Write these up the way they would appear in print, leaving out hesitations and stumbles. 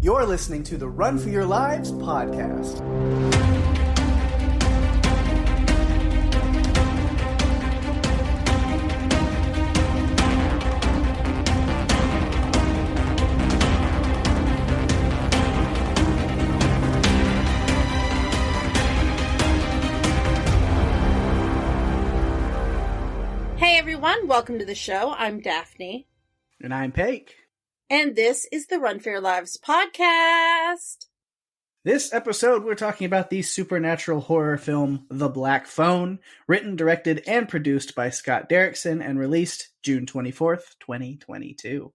You're listening to the Run for Your Lives podcast. Hey everyone, welcome to the show. I'm Daphne. And I'm Pake. And this is the Run for Your Lives podcast. This episode, we're talking about the supernatural horror film The Black Phone, written, directed, and produced by Scott Derrickson and released June 24th, 2022.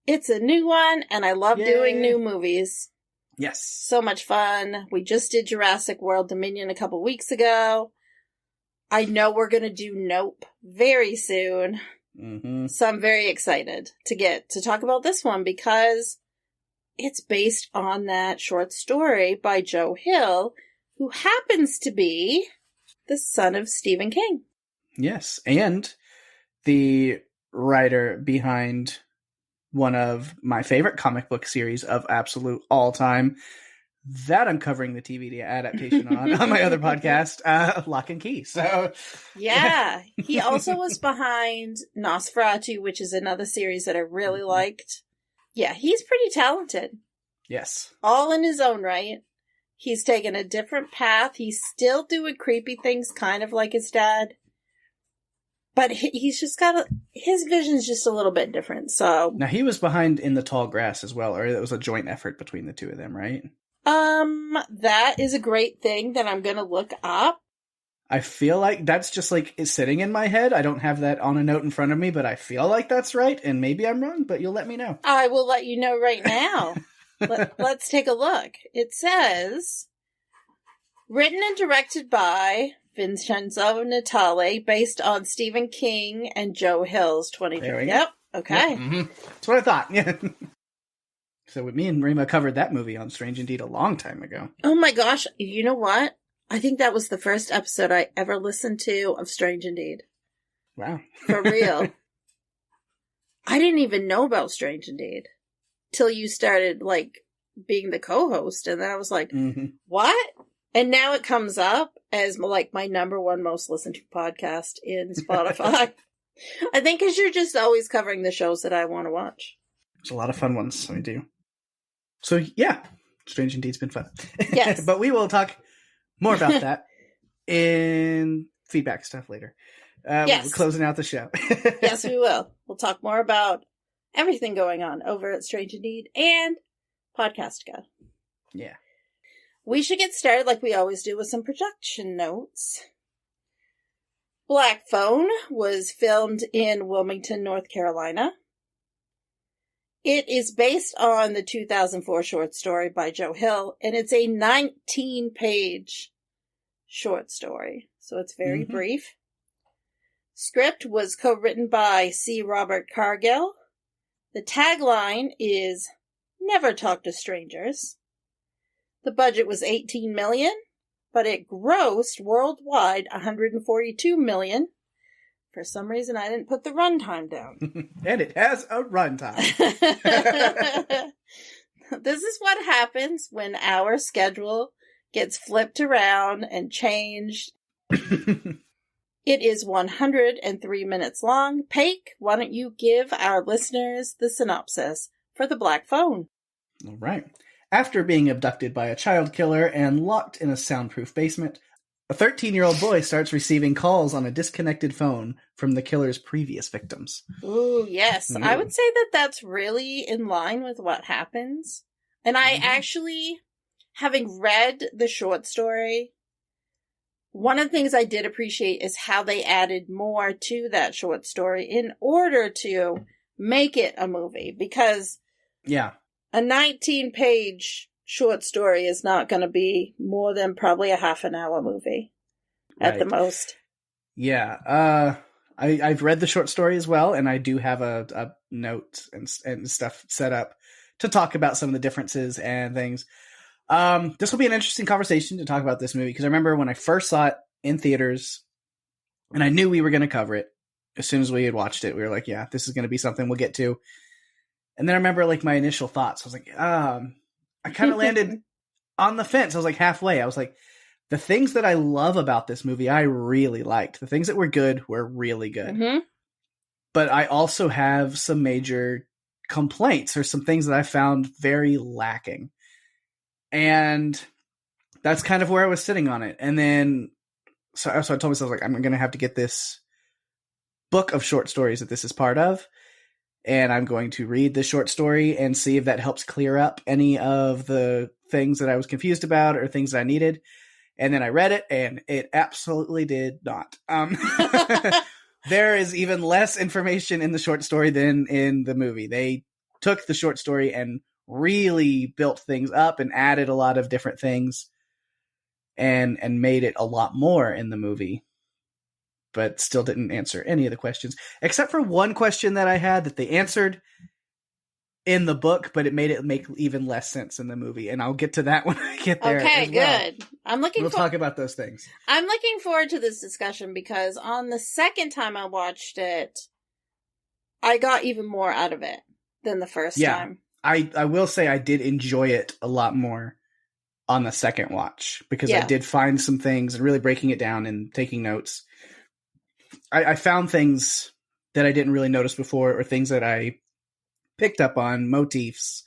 It's a new one, and I love doing new movies. Yes. So much fun. We just did Jurassic World Dominion a couple weeks ago. I know we're going to do Nope very soon. Mm-hmm. So I'm very excited to get to talk about this one because it's based on that short story by Joe Hill, who happens to be the son of Stephen King. Yes, and the writer behind one of my favorite comic book series of absolute all time, that I'm covering the TV adaptation on my other podcast, Lock and Key. So, yeah. He also was behind Nosferatu, which is another series that I really liked. Yeah, he's pretty talented. Yes. All in his own right. He's taken a different path. He's still doing creepy things, kind of like his dad. But he's just got his vision's just a little bit different, so. Now, he was behind In the Tall Grass as well, or it was a joint effort between the two of them, right? That is a great thing that I'm gonna look up. I feel like that's just like is sitting in my head. I don't have that on a note in front of me, but I feel like that's right, and maybe I'm wrong, but you'll let me know. I will let you know right now. Let's take a look. It says, written and directed by Vincenzo Natale, based on Stephen King and Joe Hill's 2020. There we go. Yep, okay. Yep. Mm-hmm. That's what I thought, yeah. So me and Rima covered that movie on Strange Indeed a long time ago. Oh my gosh, you know what? I think that was the first episode I ever listened to of Strange Indeed. Wow. For real. I didn't even know about Strange Indeed till you started, like, being the co-host, and then I was like, what? And now it comes up as, like, my number one most listened to podcast in Spotify. I think because you're just always covering the shows that I want to watch. There's a lot of fun ones, we do. So, yeah, Strange Indeed's been fun. Yes. But we will talk more about that in feedback stuff later. Yes. We're closing out the show. Yes, we will. We'll talk more about everything going on over at Strange Indeed and Podcastica. Yeah. We should get started like we always do with some production notes. Black Phone was filmed in Wilmington, North Carolina. It is based on the 2004 short story by Joe Hill, and it's a 19-page short story, so it's very brief. Script was co-written by C. Robert Cargill. The tagline is, "Never talk to strangers." The budget was $18 million, but it grossed worldwide $142 million. For some reason, I didn't put the runtime down. And it has a runtime. This is what happens when our schedule gets flipped around and changed. It is 103 minutes long. Pake, why don't you give our listeners the synopsis for The Black Phone? All right. After being abducted by a child killer and locked in a soundproof basement, a 13-year-old boy starts receiving calls on a disconnected phone from the killer's previous victims. Ooh, yes. Ooh. I would say that that's really in line with what happens. And I actually, having read the short story, one of the things I did appreciate is how they added more to that short story in order to make it a movie. Because a 19-page short story is not going to be more than probably a half an hour movie at the most. Yeah. I've read the short story as well, and I do have a note and stuff set up to talk about some of the differences and things. This will be an interesting conversation to talk about this movie, because I remember when I first saw it in theaters, and I knew we were going to cover it as soon as we had watched it. We were like, yeah, this is going to be something we'll get to. And then I remember like my initial thoughts. I was like, I kind of landed on the fence. I was like halfway. I was like, the things that I love about this movie, I really liked. The things that were good were really good. Mm-hmm. But I also have some major complaints or some things that I found very lacking. And that's kind of where I was sitting on it. And then, so I told myself, like, I'm going to have to get this book of short stories that this is part of. And I'm going to read the short story and see if that helps clear up any of the things that I was confused about or things that I needed. And then I read it, and it absolutely did not. There is even less information in the short story than in the movie. They took the short story and really built things up and added a lot of different things and made it a lot more in the movie, but still didn't answer any of the questions, except for one question that I had that they answered in the book, but it made it make even less sense in the movie. And I'll get to that when I get there. Okay, good. Well. We'll talk about those things. I'm looking forward to this discussion because on the second time I watched it, I got even more out of it than the first time. I will say I did enjoy it a lot more on the second watch because I did find some things and really breaking it down and taking notes. I found things that I didn't really notice before or things that I picked up on, motifs,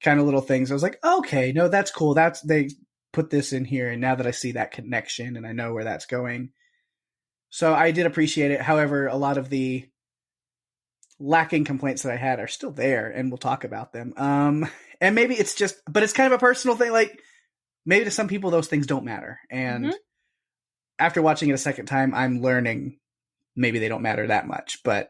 kind of little things. I was like, okay, no, that's cool. They put this in here. And now that I see that connection and I know where that's going. So I did appreciate it. However, a lot of the lacking complaints that I had are still there and we'll talk about them. And maybe it's just, but it's kind of a personal thing. Like maybe to some people, those things don't matter. And after watching it a second time, I'm learning maybe they don't matter that much, but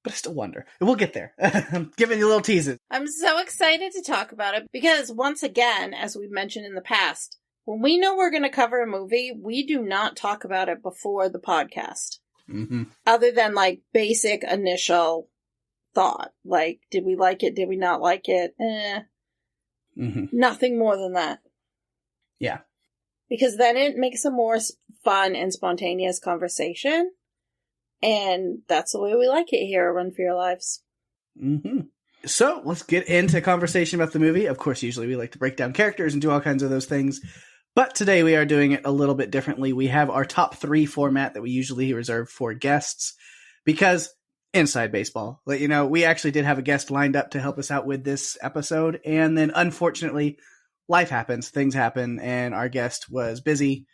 I still wonder. We'll get there. I'm giving you little teases. I'm so excited to talk about it because once again, as we've mentioned in the past, when we know we're going to cover a movie, we do not talk about it before the podcast. Other than like basic initial thought. Like, did we like it? Did we not like it? Nothing more than that. Yeah. Because then it makes a more fun and spontaneous conversation. And that's the way we like it here at Run for Your Lives. So let's get into conversation about the movie. Of course, usually we like to break down characters and do all kinds of those things. But today we are doing it a little bit differently. We have our top 3 format that we usually reserve for guests because inside baseball, we actually did have a guest lined up to help us out with this episode. And then unfortunately, life happens, things happen, and our guest was busy,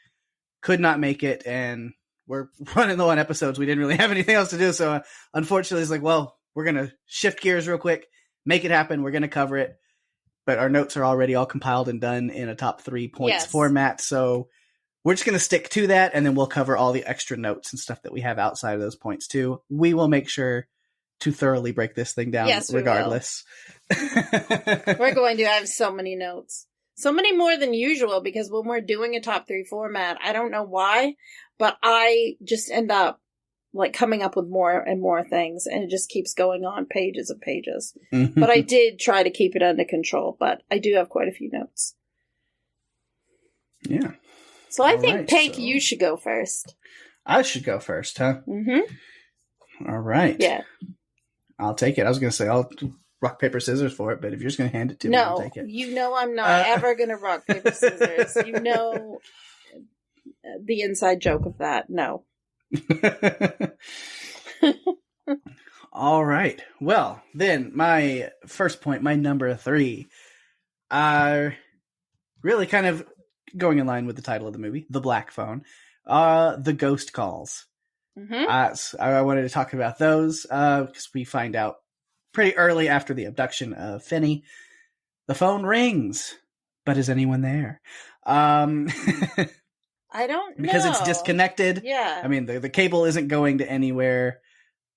could not make it, and we're running low on episodes. We didn't really have anything else to do. So unfortunately, it's like, well, we're going to shift gears real quick, make it happen. We're going to cover it. But our notes are already all compiled and done in a top 3 points format. So we're just going to stick to that. And then we'll cover all the extra notes and stuff that we have outside of those points too. We will make sure to thoroughly break this thing down regardless. We're going to have so many notes. So many more than usual because when we're doing a top 3 format, I don't know why, but I just end up like coming up with more and more things and it just keeps going on pages and pages. But I did try to keep it under control, but I do have quite a few notes. Yeah. So I think, Pake, you should go first. I should go first, huh? All right. Yeah. I'll take it. I was going to say I'll rock, paper, scissors for it, but if you're just going to hand it to me, I'll take it. You know I'm not ever going to rock, paper, scissors. You know the inside joke of that. No. All right. Well, then my first point, my number 3, really kind of going in line with the title of the movie, The Black Phone, the ghost calls. So I wanted to talk about those because we find out pretty early after the abduction of Finney, the phone rings, but is anyone there? I don't know. Because it's disconnected. Yeah. I mean, the cable isn't going to anywhere,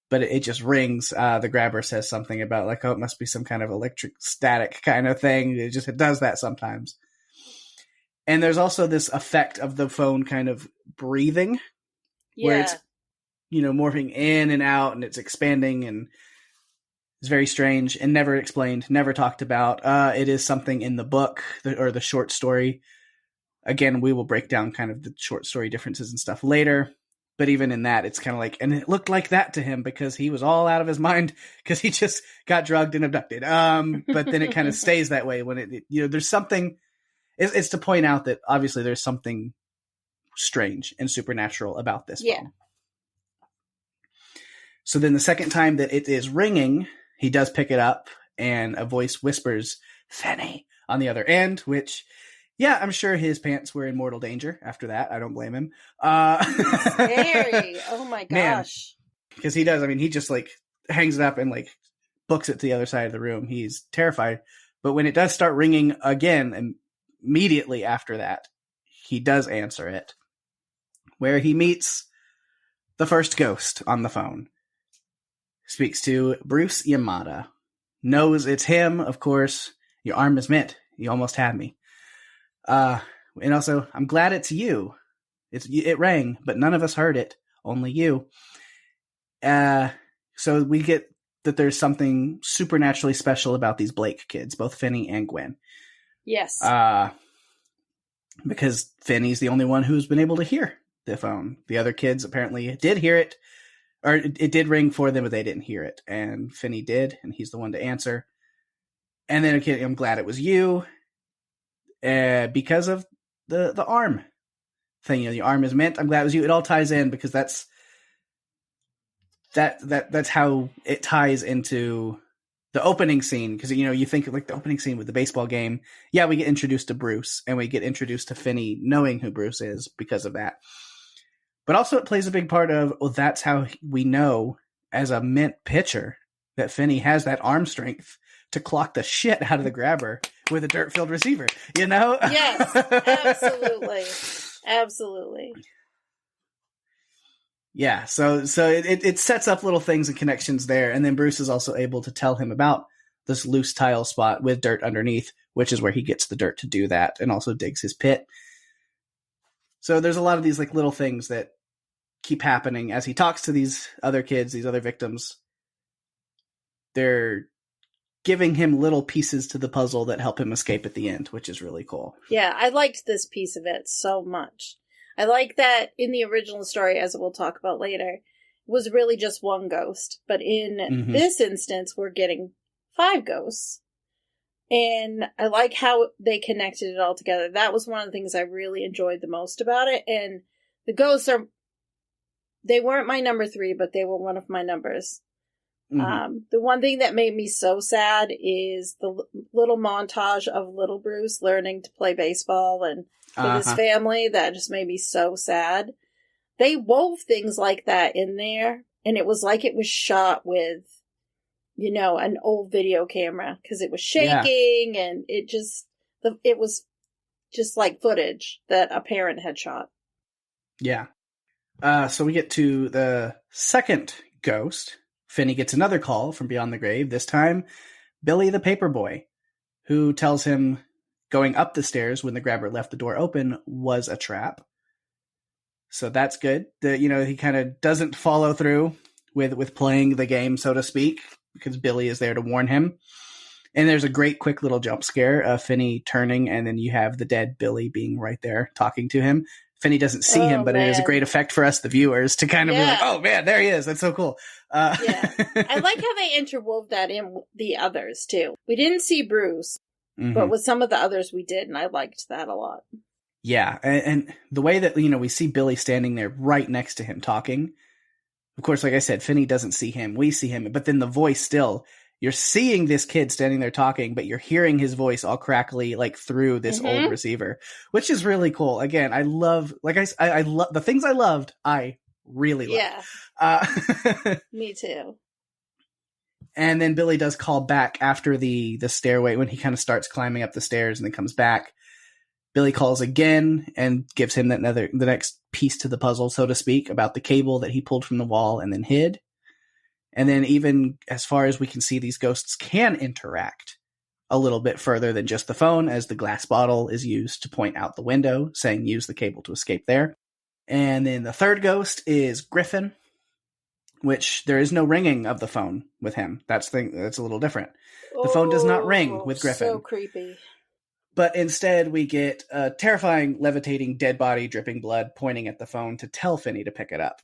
but it just rings. The grabber says something about like, oh, it must be some kind of electric static kind of thing. It does that sometimes. And there's also this effect of the phone kind of breathing where it's, morphing in and out and it's expanding and it's very strange and never explained, never talked about. It is something in the book or the short story. Again, we will break down kind of the short story differences and stuff later. But even in that, it's kind of like, and it looked like that to him because he was all out of his mind because he just got drugged and abducted. But then it kind of stays that way when it there's something, it's to point out that obviously there's something strange and supernatural about this phone. So then the second time that it is ringing, he does pick it up and a voice whispers, "Fanny," on the other end, which, yeah, I'm sure his pants were in mortal danger after that. I don't blame him. Scary. Oh my gosh. Because he does. I mean, he just like hangs it up and like books it to the other side of the room. He's terrified. But when it does start ringing again, and immediately after that, he does answer it, where he meets the first ghost on the phone. Speaks to Bruce Yamada. Knows it's him, of course. "Your arm is mint. You almost had me. And also, I'm glad it's you. It rang, but none of us heard it. Only you." So we get that there's something supernaturally special about these Blake kids, both Finney and Gwen. Yes. Because Finney's the only one who's been able to hear the phone. The other kids apparently did hear it, or it did ring for them, but they didn't hear it. And Finney did, and he's the one to answer. And then, okay, "I'm glad it was you." Because of the arm thing, the arm is meant. I'm glad it was you. It all ties in because that's how it ties into the opening scene. Because you think of like the opening scene with the baseball game. Yeah, we get introduced to Bruce and we get introduced to Finney knowing who Bruce is because of that. But also it plays a big part of, well, that's how we know as a mint pitcher that Finney has that arm strength to clock the shit out of the grabber with a dirt-filled receiver, Yes, absolutely. Absolutely. Yeah, so it sets up little things and connections there, and then Bruce is also able to tell him about this loose tile spot with dirt underneath, which is where he gets the dirt to do that, and also digs his pit. So there's a lot of these like little things that keep happening as he talks to these other kids, these other victims. They're giving him little pieces to the puzzle that help him escape at the end, which is really cool. Yeah, I liked this piece of it so much. I like that in the original story, as we'll talk about later, was really just one ghost. But in this instance, we're getting 5 ghosts. And I like how they connected it all together. That was one of the things I really enjoyed the most about it. And the ghosts they weren't my number 3, but they were one of my numbers. The one thing that made me so sad is the little montage of little Bruce learning to play baseball and with his family. That just made me so sad. They wove things like that in there, and it was like it was shot with, an old video camera because it was shaking and it was just like footage that a parent had shot. Yeah. So we get to the second ghost. Finney gets another call from beyond the grave, this time Billy the Paperboy, who tells him going up the stairs when the grabber left the door open was a trap. So that's good. He kind of doesn't follow through with playing the game, so to speak, because Billy is there to warn him. And there's a great quick little jump scare of Finney turning, and then you have the dead Billy being right there talking to him. Finney doesn't see him, but it is a great effect for us, the viewers, to kind of be like, "Oh man, there he is. That's so cool." Yeah. I like how they interwove that in the others too. We didn't see Bruce, but with some of the others we did, and I liked that a lot. Yeah, and the way that, we see Billy standing there right next to him talking. Of course, like I said, Finney doesn't see him. We see him, but then the voice still, you're seeing this kid standing there talking, but you're hearing his voice all crackly, like through this old receiver, which is really cool. Again, I love, like I love the things I loved. I really loved. Yeah. Me too. And then Billy does call back after the stairway when he kind of starts climbing up the stairs and then comes back. Billy calls again and gives him the next piece to the puzzle, so to speak, about the cable that he pulled from the wall and then hid. And then even as far as we can see, these ghosts can interact a little bit further than just the phone, as the glass bottle is used to point out the window, saying use the cable to escape there. And then the third ghost is Griffin, which there is no ringing of the phone with him. That's a little different. The phone does not ring with Griffin. So creepy. But instead, we get a terrifying, levitating, dead body, dripping blood, pointing at the phone to tell Finney to pick it up.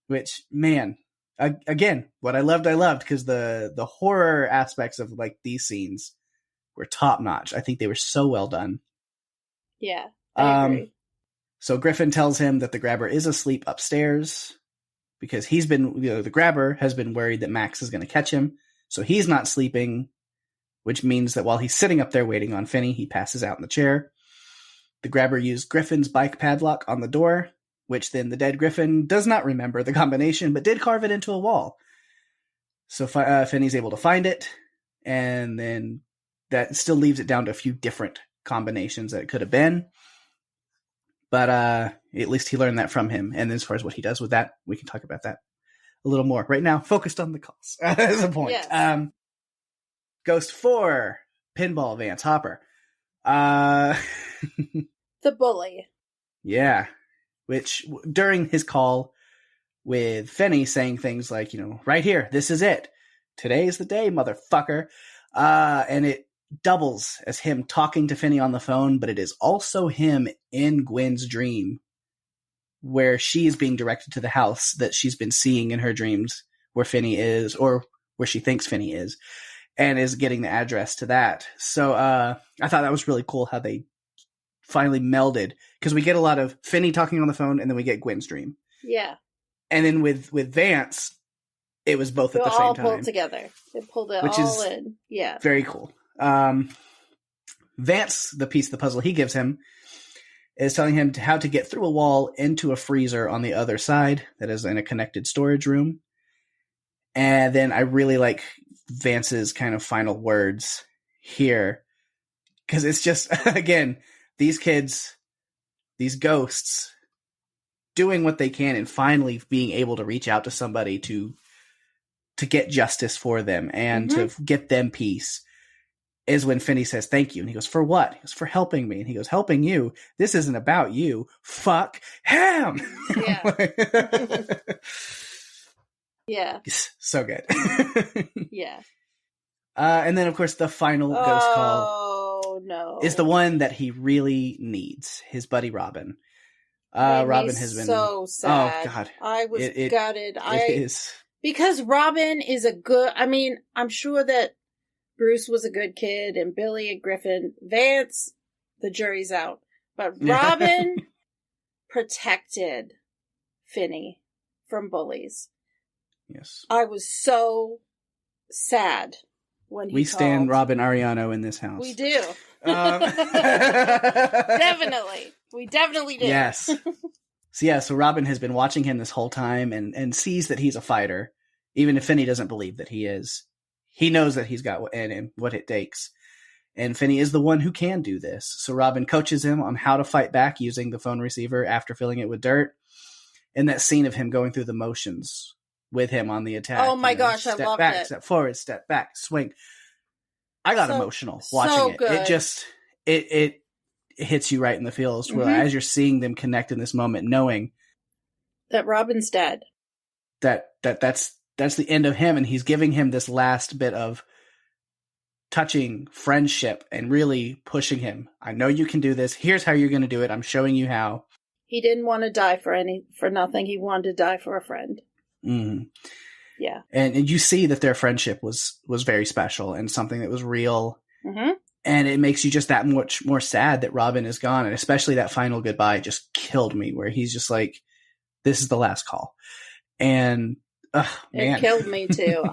Which, man, again, what I loved, because the horror aspects of like these scenes were top notch. I think they were so well done. Yeah, I agree. So Griffin tells him that the grabber is asleep upstairs because he's been, the grabber has been worried that Max is going to catch him. So he's not sleeping, which means that while he's sitting up there waiting on Finney, he passes out in the chair. The grabber used Griffin's bike padlock on the door, which then the dead Griffin does not remember the combination, but did carve it into a wall. So Finney's able to find it, and then that still leaves it down to a few different combinations that it could have been. But at least he learned that from him. And as far as what he does with that, we can talk about that a little more. Right now, focused on the calls as a point. Yes. Ghost 4, Pinball Vance Hopper. The bully. Yeah. Which, during his call with Finney saying things like, right here, this is it. Today's the day, motherfucker. And it doubles as him talking to Finney on the phone, but it is also him in Gwen's dream, where she is being directed to the house that she's been seeing in her dreams where Finney is, or where she thinks Finney is, and is getting the address to that. So I thought that was really cool how they finally melded, because we get a lot of Finney talking on the phone, and then we get Gwen's dream. Yeah. And then with Vance, it was both at the same time. All pulled together. They pulled it all in. Yeah. Very cool. Vance, the piece of the puzzle he gives him, is telling him how to get through a wall into a freezer on the other side that is in a connected storage room. And then I really like Vance's kind of final words here, because it's just, again, these kids, these ghosts, doing what they can and finally being able to reach out to somebody to get justice for them and to get them peace, is when Finney says thank you. And he goes, for what? He goes, for helping me. And he goes, helping you? This isn't about you. Fuck him. Yeah. Yeah. So good. Yeah. And then, of course, the final ghost call. Oh, no. Is the one that he really needs. His buddy Robin. Robin has been so sad. Oh, God. I was gutted. It is. Because Robin is I'm sure that Bruce was a good kid, and Billy and Griffin. Vance, the jury's out. But Robin protected Finney from bullies. Yes. I was so sad when he We called. stand Robin Ariano in this house. We do. Definitely. We definitely do. Yes. So Robin has been watching him this whole time and sees that he's a fighter, even if Finney doesn't believe that he is. He knows that he's got what it takes. And Finney is the one who can do this. So Robin coaches him on how to fight back using the phone receiver after filling it with dirt. And that scene of him going through the motions with him on the attack. Oh my gosh, I loved back, it. Step forward, step back, swing. I got emotional watching it. Good. It just, it hits you right in the feels where as you're seeing them connect in this moment, knowing that Robin's dead. That's the end of him, and he's giving him this last bit of touching friendship and really pushing him. I know you can do this. Here's how you're going to do it. I'm showing you how. He didn't want to die for nothing. He wanted to die for a friend. Mm-hmm. Yeah. And you see that their friendship was very special and something that was real. Mm-hmm. And it makes you just that much more sad that Robin is gone. And especially that final goodbye just killed me, where he's just like, this is the last call. And man. It killed me too.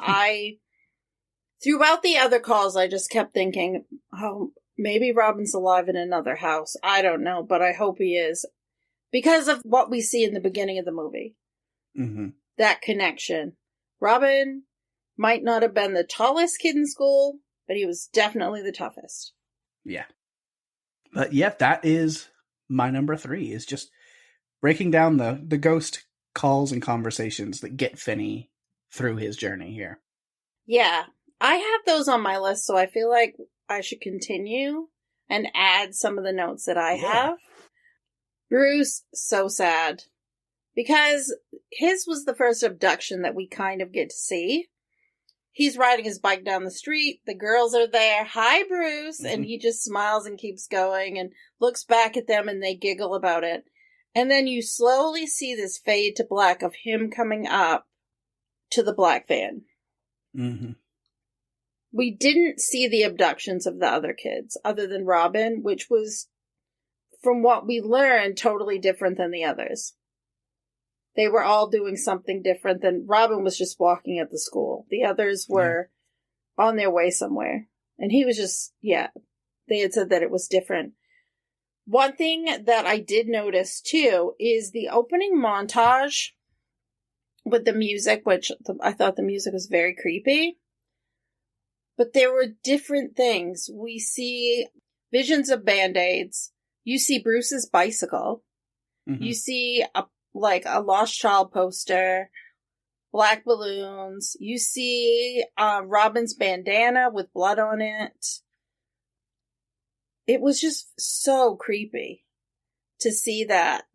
Throughout the other calls, I just kept thinking, oh, maybe Robin's alive in another house. I don't know, but I hope he is. Because of what we see in the beginning of the movie. Mm-hmm. That connection. Robin might not have been the tallest kid in school, but he was definitely the toughest. Yeah. But yeah, that is my number 3, is just breaking down the ghost calls and conversations that get Finney through his journey here. Yeah. I have those on my list, so I feel like I should continue and add some of the notes that I have. Bruce, so sad. Because his was the first abduction that we kind of get to see. he's riding his bike down the street. The girls are there. Hi, Bruce. And he just smiles and keeps going and looks back at them and they giggle about it. And then you slowly see this fade to black of him coming up to the black van. Mm-hmm. We didn't see the abductions of the other kids other than Robin, which was, from what we learned, totally different than the others. They were all doing something different than Robin was just walking at the school. The others were on their way somewhere. And he was just, they had said that it was different. One thing that I did notice too is the opening montage with the music, which I thought the music was very creepy. But there were different things. We see visions of Band-Aids. You see Bruce's bicycle. Mm-hmm. You see a Lost Child poster, black balloons. You see Robin's bandana with blood on it. It was just so creepy to see that.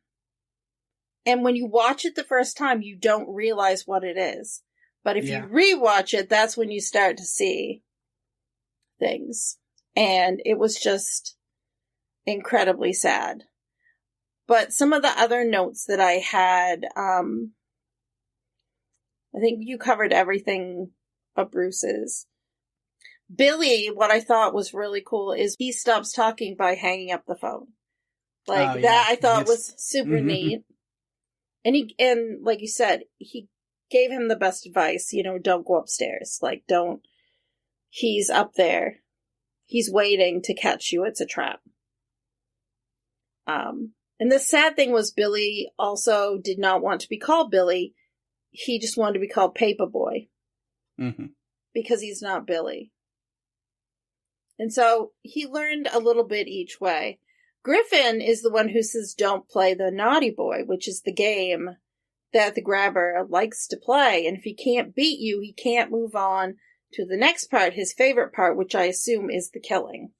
And when you watch it the first time, you don't realize what it is. But if you rewatch it, that's when you start to see things. And it was just incredibly sad. But some of the other notes that I had, I think you covered everything but Bruce's. Billy, what I thought was really cool is he stops talking by hanging up the phone. That I thought was super neat. And like you said, he gave him the best advice, don't go upstairs. He's up there. He's waiting to catch you. It's a trap. And the sad thing was Billy also did not want to be called Billy. He just wanted to be called Paperboy. Mm-hmm. Because he's not Billy. And so he learned a little bit each way. Griffin is the one who says don't play the naughty boy, which is the game that the grabber likes to play. And if he can't beat you, he can't move on to the next part, his favorite part, which I assume is the killing.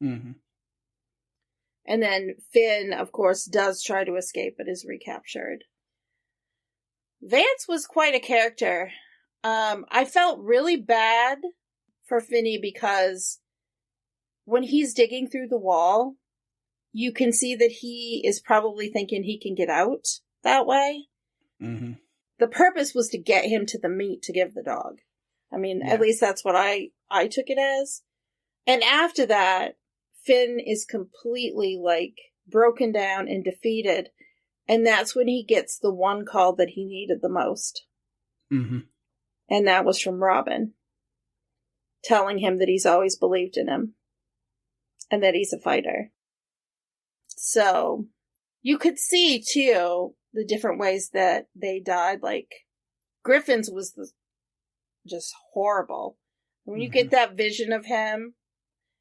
Mm-hmm. And then Finn, of course, does try to escape, but is recaptured. Vance was quite a character. I felt really bad for Finney because when he's digging through the wall, you can see that he is probably thinking he can get out that way. Mm-hmm. The purpose was to get him to the meat to give the dog. I mean, at least that's what I took it as. And after that, Finn is completely, broken down and defeated. And that's when he gets the one call that he needed the most. Mm-hmm. And that was from Robin, telling him that he's always believed in him. And that he's a fighter. So, you could see, too, the different ways that they died. Griffin's was just horrible. When you get that vision of him,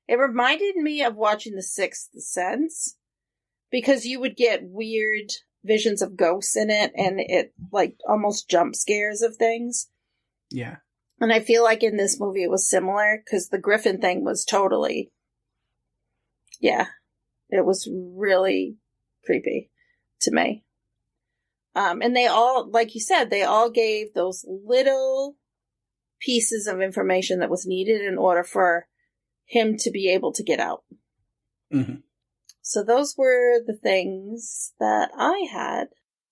it reminded me of watching The Sixth Sense. Because you would get weird visions of ghosts in it, and it, almost jump scares of things. Yeah. And I feel like in this movie it was similar, because the Griffin thing was totally... Yeah. It was really creepy to me. And they all, like you said, they all gave those little pieces of information that was needed in order for him to be able to get out. Mm-hmm. So those were the things that I had.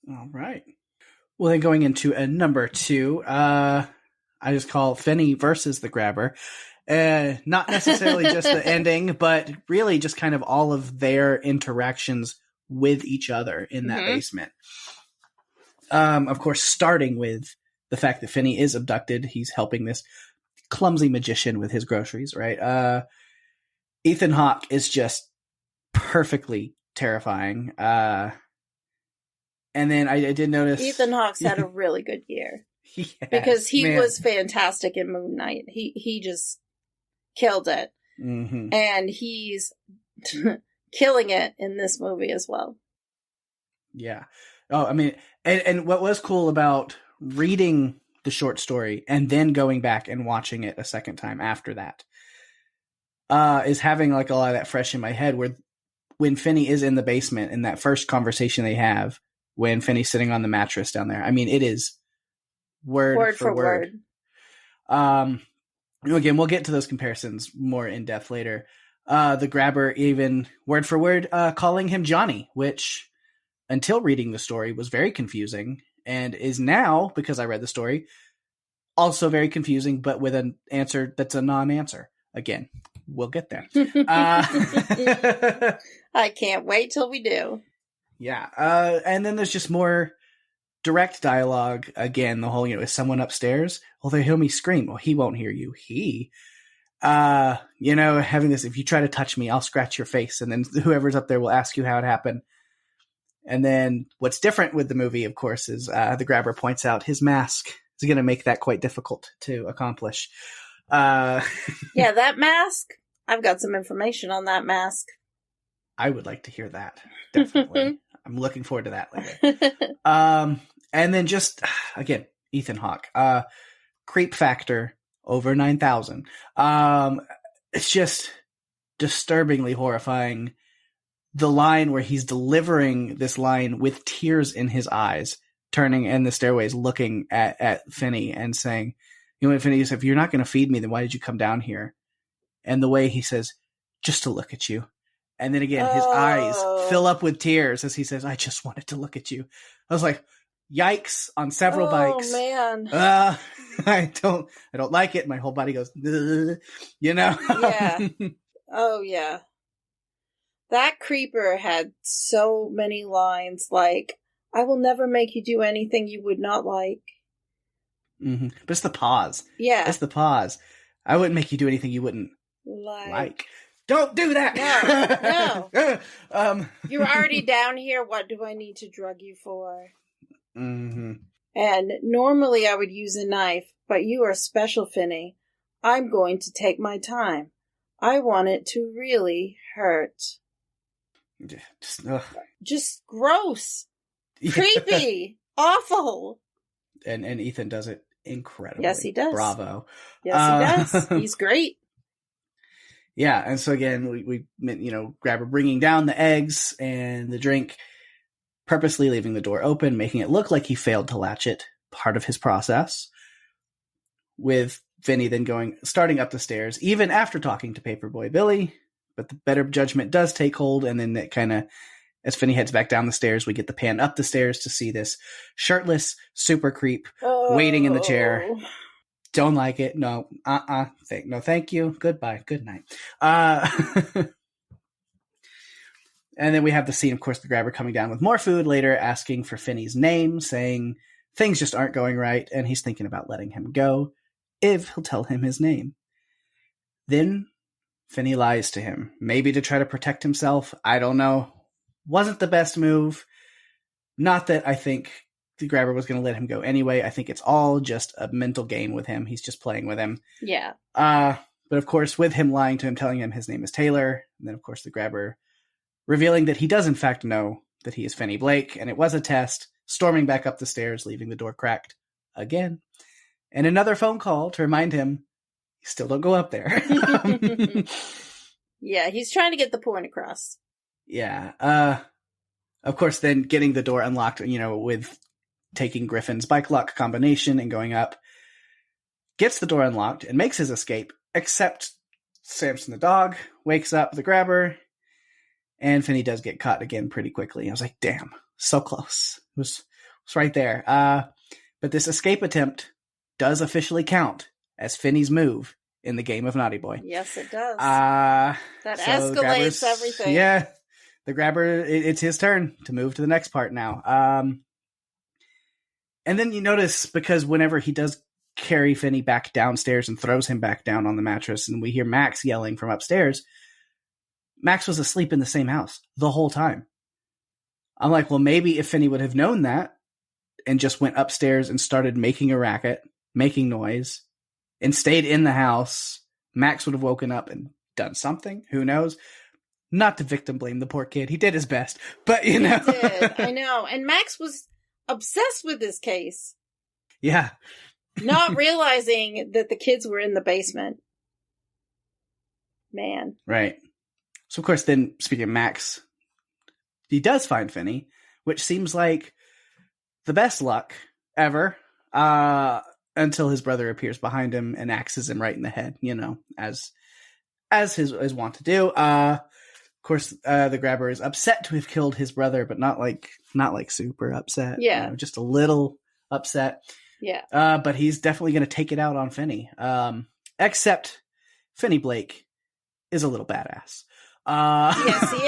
All right. Well, then going into number 2, I just call Finney versus the Grabber. Not necessarily just the ending, but really just kind of all of their interactions with each other in that basement. Of course, starting with the fact that Finney is abducted. He's helping this clumsy magician with his groceries, right? Ethan Hawke is just perfectly terrifying. And then I did notice... Ethan Hawke's had a really good year. Yes, because he was fantastic in Moon Knight. He just killed it. Mm-hmm. And he's killing it in this movie as well. Yeah. Oh, I mean, and what was cool about reading the short story and then going back and watching it a second time after that is having a lot of that fresh in my head, where when Finney is in the basement in that first conversation they have, when Finney's sitting on the mattress down there, I mean, it is word for word. Again, we'll get to those comparisons more in depth later. The grabber even word for word calling him Johnny, which until reading the story was very confusing and is now, because I read the story, also very confusing, but with an answer that's a non-answer. Again, we'll get there. I can't wait till we do. Yeah. And then there's just more direct dialogue. Again, the whole, is someone upstairs? Well, they hear me scream. Well, he won't hear you. Having this, if you try to touch me, I'll scratch your face. And then whoever's up there will ask you how it happened. And then what's different with the movie, of course, is the grabber points out his mask is going to make that quite difficult to accomplish. Yeah, that mask. I've got some information on that mask. I would like to hear that. Definitely. I'm looking forward to that later. And then just, again, Ethan Hawke. Creep factor over 9,000. It's just disturbingly horrifying. The line where he's delivering this line with tears in his eyes, turning in the stairways, looking at Finney and saying, Finney, if you're not going to feed me, then why did you come down here? And the way he says, just to look at you. And then again, his eyes fill up with tears as he says, I just wanted to look at you. I was like, yikes, on several bikes. Oh, man. I don't like it. My whole body goes, Yeah. Oh, yeah. That creeper had so many lines like, I will never make you do anything you would not like. Mm-hmm. But it's the pause. Yeah. It's the pause. I wouldn't make you do anything you wouldn't like. Don't do that! No. You're already down here. What do I need to drug you for? Mm-hmm. And normally I would use a knife, but you are special, Finney. I'm going to take my time. I want it to really hurt. Just gross. Creepy. Awful. And Ethan does it incredibly. Yes, he does. Bravo. Yes, he does. He's great. Yeah, and so again, we grabber bringing down the eggs and the drink, purposely leaving the door open, making it look like he failed to latch it, part of his process, with Finney then starting up the stairs, even after talking to Paperboy Billy, but the better judgment does take hold, and then it kind of, as Finney heads back down the stairs, we get the pan up the stairs to see this shirtless super creep waiting in the chair. Don't like it. No. No, thank you. Goodbye. Good night. And then we have the scene, of course, the grabber coming down with more food later, asking for Finney's name, saying things just aren't going right, and he's thinking about letting him go if he'll tell him his name. Then Finney lies to him, maybe to try to protect himself. I don't know. Wasn't the best move. Not that I think the grabber was going to let him go anyway. I think it's all just a mental game with him. He's just playing with him. Yeah. But of course, with him lying to him, telling him his name is Taylor, and then of course the grabber revealing that he does in fact know that he is Finney Blake, and it was a test, storming back up the stairs, leaving the door cracked again. And another phone call to remind him, you still don't go up there. Yeah, he's trying to get the point across. Yeah. Of course, then getting the door unlocked, with taking Griffin's bike lock combination and going up, gets the door unlocked and makes his escape, except Samson the dog wakes up the grabber, and Finney does get caught again pretty quickly. I was like, damn, so close. It was right there. But this escape attempt does officially count as Finney's move in the game of Naughty Boy. Yes, it does. That escalates everything. Yeah. The grabber, it's his turn to move to the next part now. And then you notice, because whenever he does carry Finney back downstairs and throws him back down on the mattress, and we hear Max yelling from upstairs, Max was asleep in the same house the whole time. I'm like, well, maybe if Finney would have known that and just went upstairs and started making a racket, making noise, and stayed in the house, Max would have woken up and done something. Who knows? Not to victim blame the poor kid. He did his best, but He did. I know. And Max was obsessed with this case. Yeah. Not realizing that the kids were in the basement. Man. Right. So, of course, then, speaking of Max, he does find Finney, which seems like the best luck ever. until his brother appears behind him and axes him right in the head, as his wont to do. Of course, the grabber is upset to have killed his brother, but not like super upset. Yeah. Just a little upset. Yeah. But he's definitely going to take it out on Finney. Except Finney Blake is a little badass. Yes, he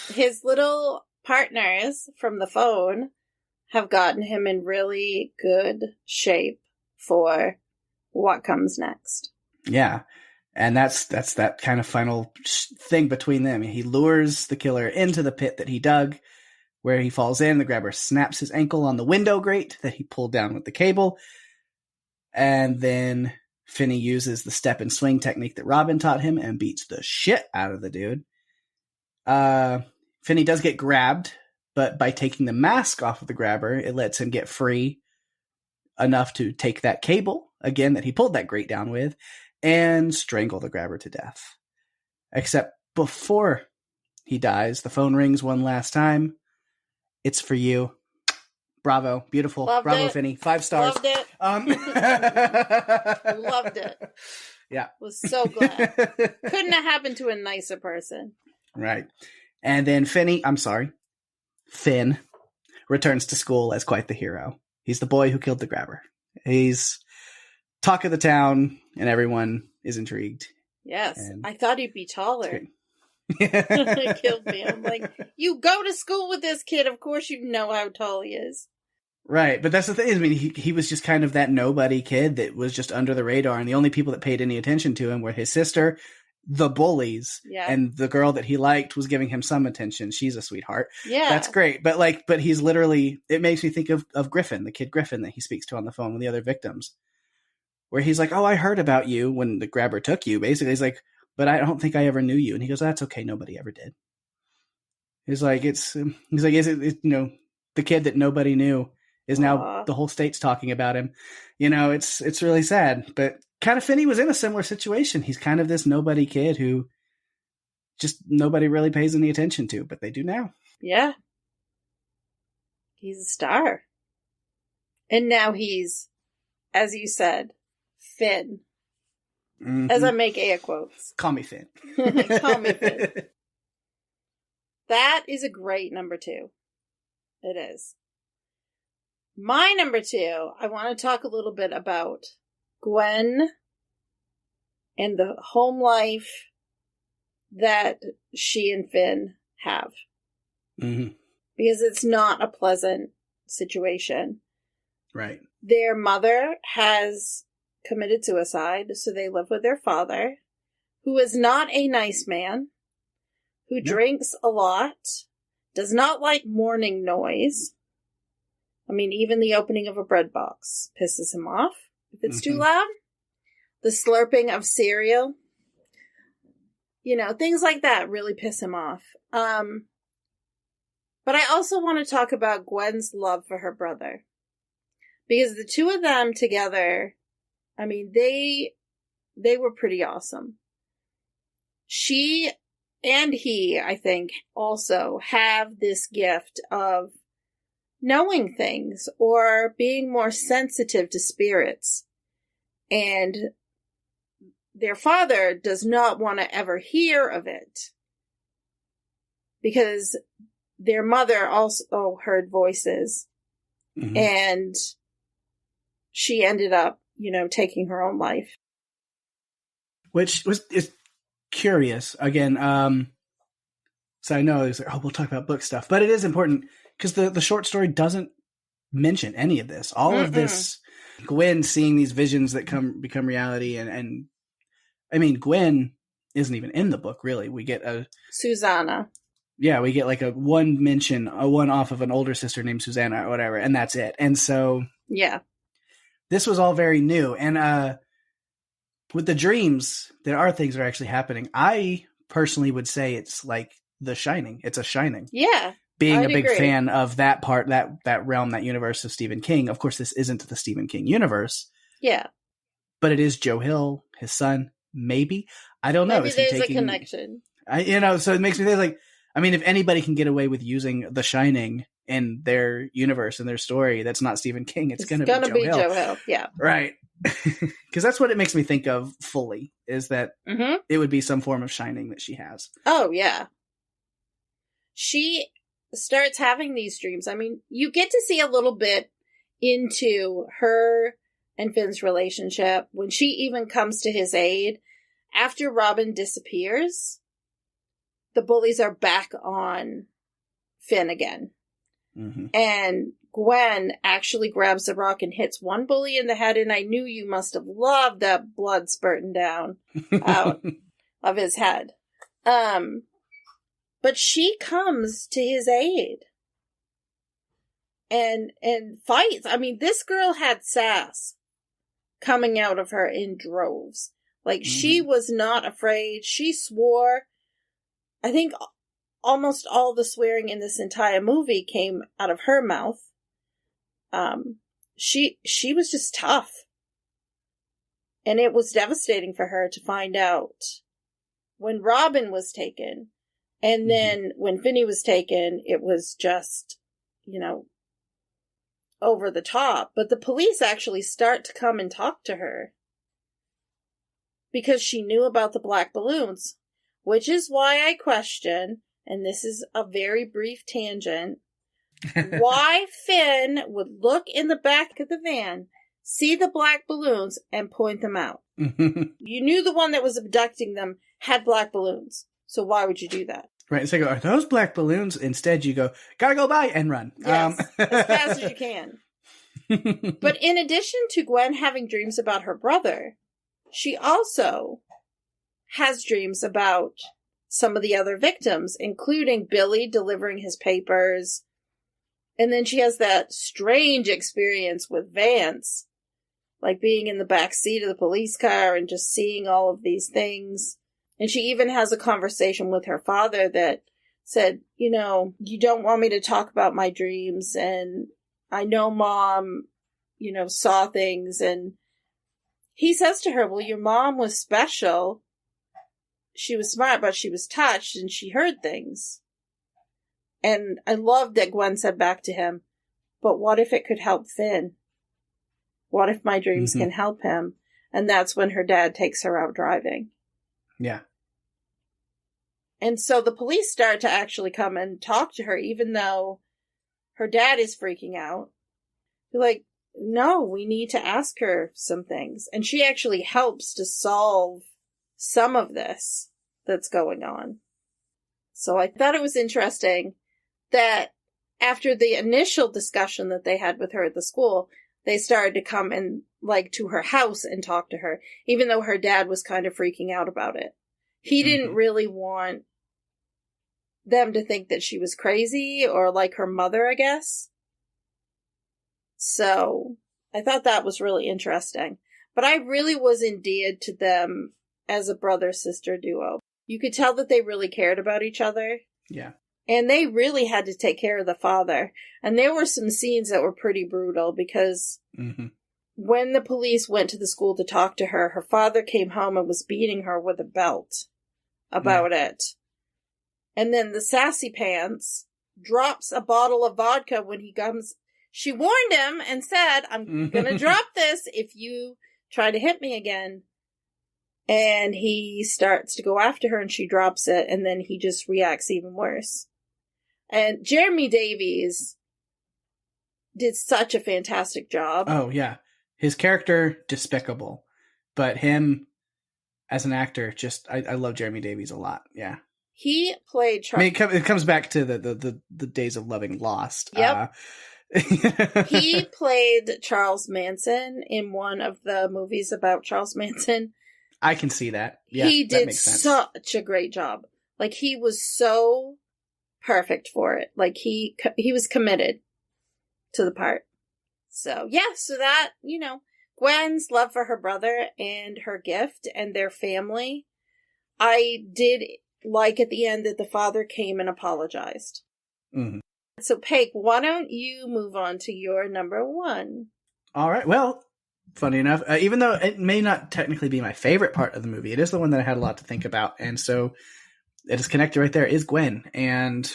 is. His little partners from the phone have gotten him in really good shape for what comes next. Yeah. And that's that kind of final thing between them. He lures the killer into the pit that he dug, where he falls in. The grabber snaps his ankle on the window grate that he pulled down with the cable. And then Finney uses the step and swing technique that Robin taught him and beats the shit out of the dude. Finney does get grabbed, but by taking the mask off of the grabber, it lets him get free enough to take that cable, again, that he pulled that grate down with, and strangle the grabber to death. Except before he dies, the phone rings one last time. It's for you. Bravo. Beautiful. Loved Bravo, it. Finney. 5 stars. Loved it. Loved it. Yeah. Was so glad. Couldn't have happened to a nicer person. Right. And then Finn returns to school as quite the hero. He's the boy who killed the grabber. He's talk of the town, and everyone is intrigued. Yes. And I thought he'd be taller. It killed me. I'm like, you go to school with this kid, of course you know how tall he is. Right, but that's the thing. I mean, he was just kind of that nobody kid that was just under the radar, and the only people that paid any attention to him were his sister, the bullies, and the girl that he liked was giving him some attention. She's a sweetheart. Yeah. That's great. But he's literally, it makes me think of Griffin, the kid Griffin that he speaks to on the phone with the other victims, where he's like, oh, I heard about you when the grabber took you. Basically, he's like, but I don't think I ever knew you. And he goes, that's okay. Nobody ever did. He's like, is it, the kid that nobody knew is now the whole state's talking about him. It's really sad, but kind of Finney was in a similar situation. He's kind of this nobody kid who just nobody really pays any attention to, but they do now. Yeah. He's a star. And now he's, as you said, Finn. Mm-hmm. As I make air quotes. Call me Finn. Call me Finn. That is a great number 2. It is. My number 2, I want to talk a little bit about Gwen and the home life that she and Finn have. Mm-hmm. Because it's not a pleasant situation. Right. Their mother has committed suicide, so they live with their father, who is not a nice man, who drinks a lot, does not like morning noise. I mean, even the opening of a bread box pisses him off if it's too loud. The slurping of cereal, things like that really piss him off. But I also want to talk about Gwen's love for her brother. Because the two of them together, I mean, they were pretty awesome. She and he, I think, also have this gift of knowing things or being more sensitive to spirits. And their father does not want to ever hear of it. Because their mother also heard voices. Mm-hmm. And she ended up, taking her own life. Which is curious. Again, so I know it's like, we'll talk about book stuff. But it is important because the short story doesn't mention any of this. All of this, Gwen seeing these visions that become reality. And I mean, Gwen isn't even in the book, really. We get Susanna. Yeah, we get like a one off of an older sister named Susanna or whatever, and that's it. And so... Yeah. This was all very new. And with the dreams, there are things that are actually happening. I personally would say it's like The Shining. It's a Shining. Yeah. Being a big fan of that part, that realm, that universe of Stephen King. Of course, this isn't the Stephen King universe. Yeah. But it is Joe Hill, his son, maybe. I don't know. Maybe there's a connection. So it makes me think like, I mean, if anybody can get away with using The Shining in their universe and their story that's not Stephen King, it's going to be Joe Hill. Yeah. Right. Because that's what it makes me think of fully, is that it would be some form of Shining that she has. Oh, yeah. She starts having these dreams. I mean, you get to see a little bit into her and Finn's relationship when she even comes to his aid. After Robin disappears, the bullies are back on Finn again. Mm-hmm. And Gwen actually grabs the rock and hits one bully in the head, and I knew you must have loved that blood spurting down out of his head. But she comes to his aid and fights. I mean, this girl had sass coming out of her in droves. Like, she was not afraid. She swore. I think almost all the swearing in this entire movie came out of her mouth. She was just tough. And it was devastating for her to find out when Robin was taken. And then when Finney was taken, it was just, over the top. But the police actually start to come and talk to her because she knew about the black balloons, which is why I question, and this is a very brief tangent, why Finn would look in the back of the van, see the black balloons, and point them out. You knew the one that was abducting them had black balloons. So why would you do that? Right. So you go, are those black balloons? Instead, you go, gotta go by and run. Yes, as fast as you can. But in addition to Gwen having dreams about her brother, she also has dreams about some of the other victims, including Billy delivering his papers. And then she has that strange experience with Vance, like being in the back seat of the police car and just seeing all of these things. And she even has a conversation with her father that said, you don't want me to talk about my dreams. And I know Mom, saw things. And he says to her, well, your mom was special. She was smart, but she was touched and she heard things. And I love that Gwen said back to him, but what if it could help Finn? What if my dreams can help him? And that's when her dad takes her out driving. Yeah. And so the police start to actually come and talk to her, even though her dad is freaking out. They're like, no, we need to ask her some things. And she actually helps to solve some of this that's going on. So I thought it was interesting that after the initial discussion that they had with her at the school, they started to come and to her house and talk to her, even though her dad was kind of freaking out about it. He didn't really want them to think that she was crazy or like her mother, I guess. So I thought that was really interesting. But I really was endeared to them as a brother-sister duo. You could tell that they really cared about each other. Yeah. And they really had to take care of the father. And there were some scenes that were pretty brutal because when the police went to the school to talk to her, her father came home and was beating her with a belt about it. And then the sassy pants drops a bottle of vodka when he comes. She warned him and said, I'm going to drop this if you try to hit me again. And he starts to go after her and she drops it. And then he just reacts even worse. And Jeremy Davies did such a fantastic job. Oh, yeah. His character, despicable. But him as an actor, I love Jeremy Davies a lot. Yeah. He played Charles. I mean, it comes back to the days of loving Lost. Yep. He played Charles Manson in one of the movies about Charles Manson. I can see that. Yeah, he did that makes sense. Such a great job. Like, he was so perfect for it. Like, he was committed to the part. So, yeah, so that, Gwen's love for her brother and her gift and their family. I did like at the end that the father came and apologized. Mm-hmm. So, Pake, why don't you move on to your number one? All right. Well, funny enough, even though it may not technically be my favorite part of the movie, it is the one that I had a lot to think about. And so it is connected right there is Gwen. And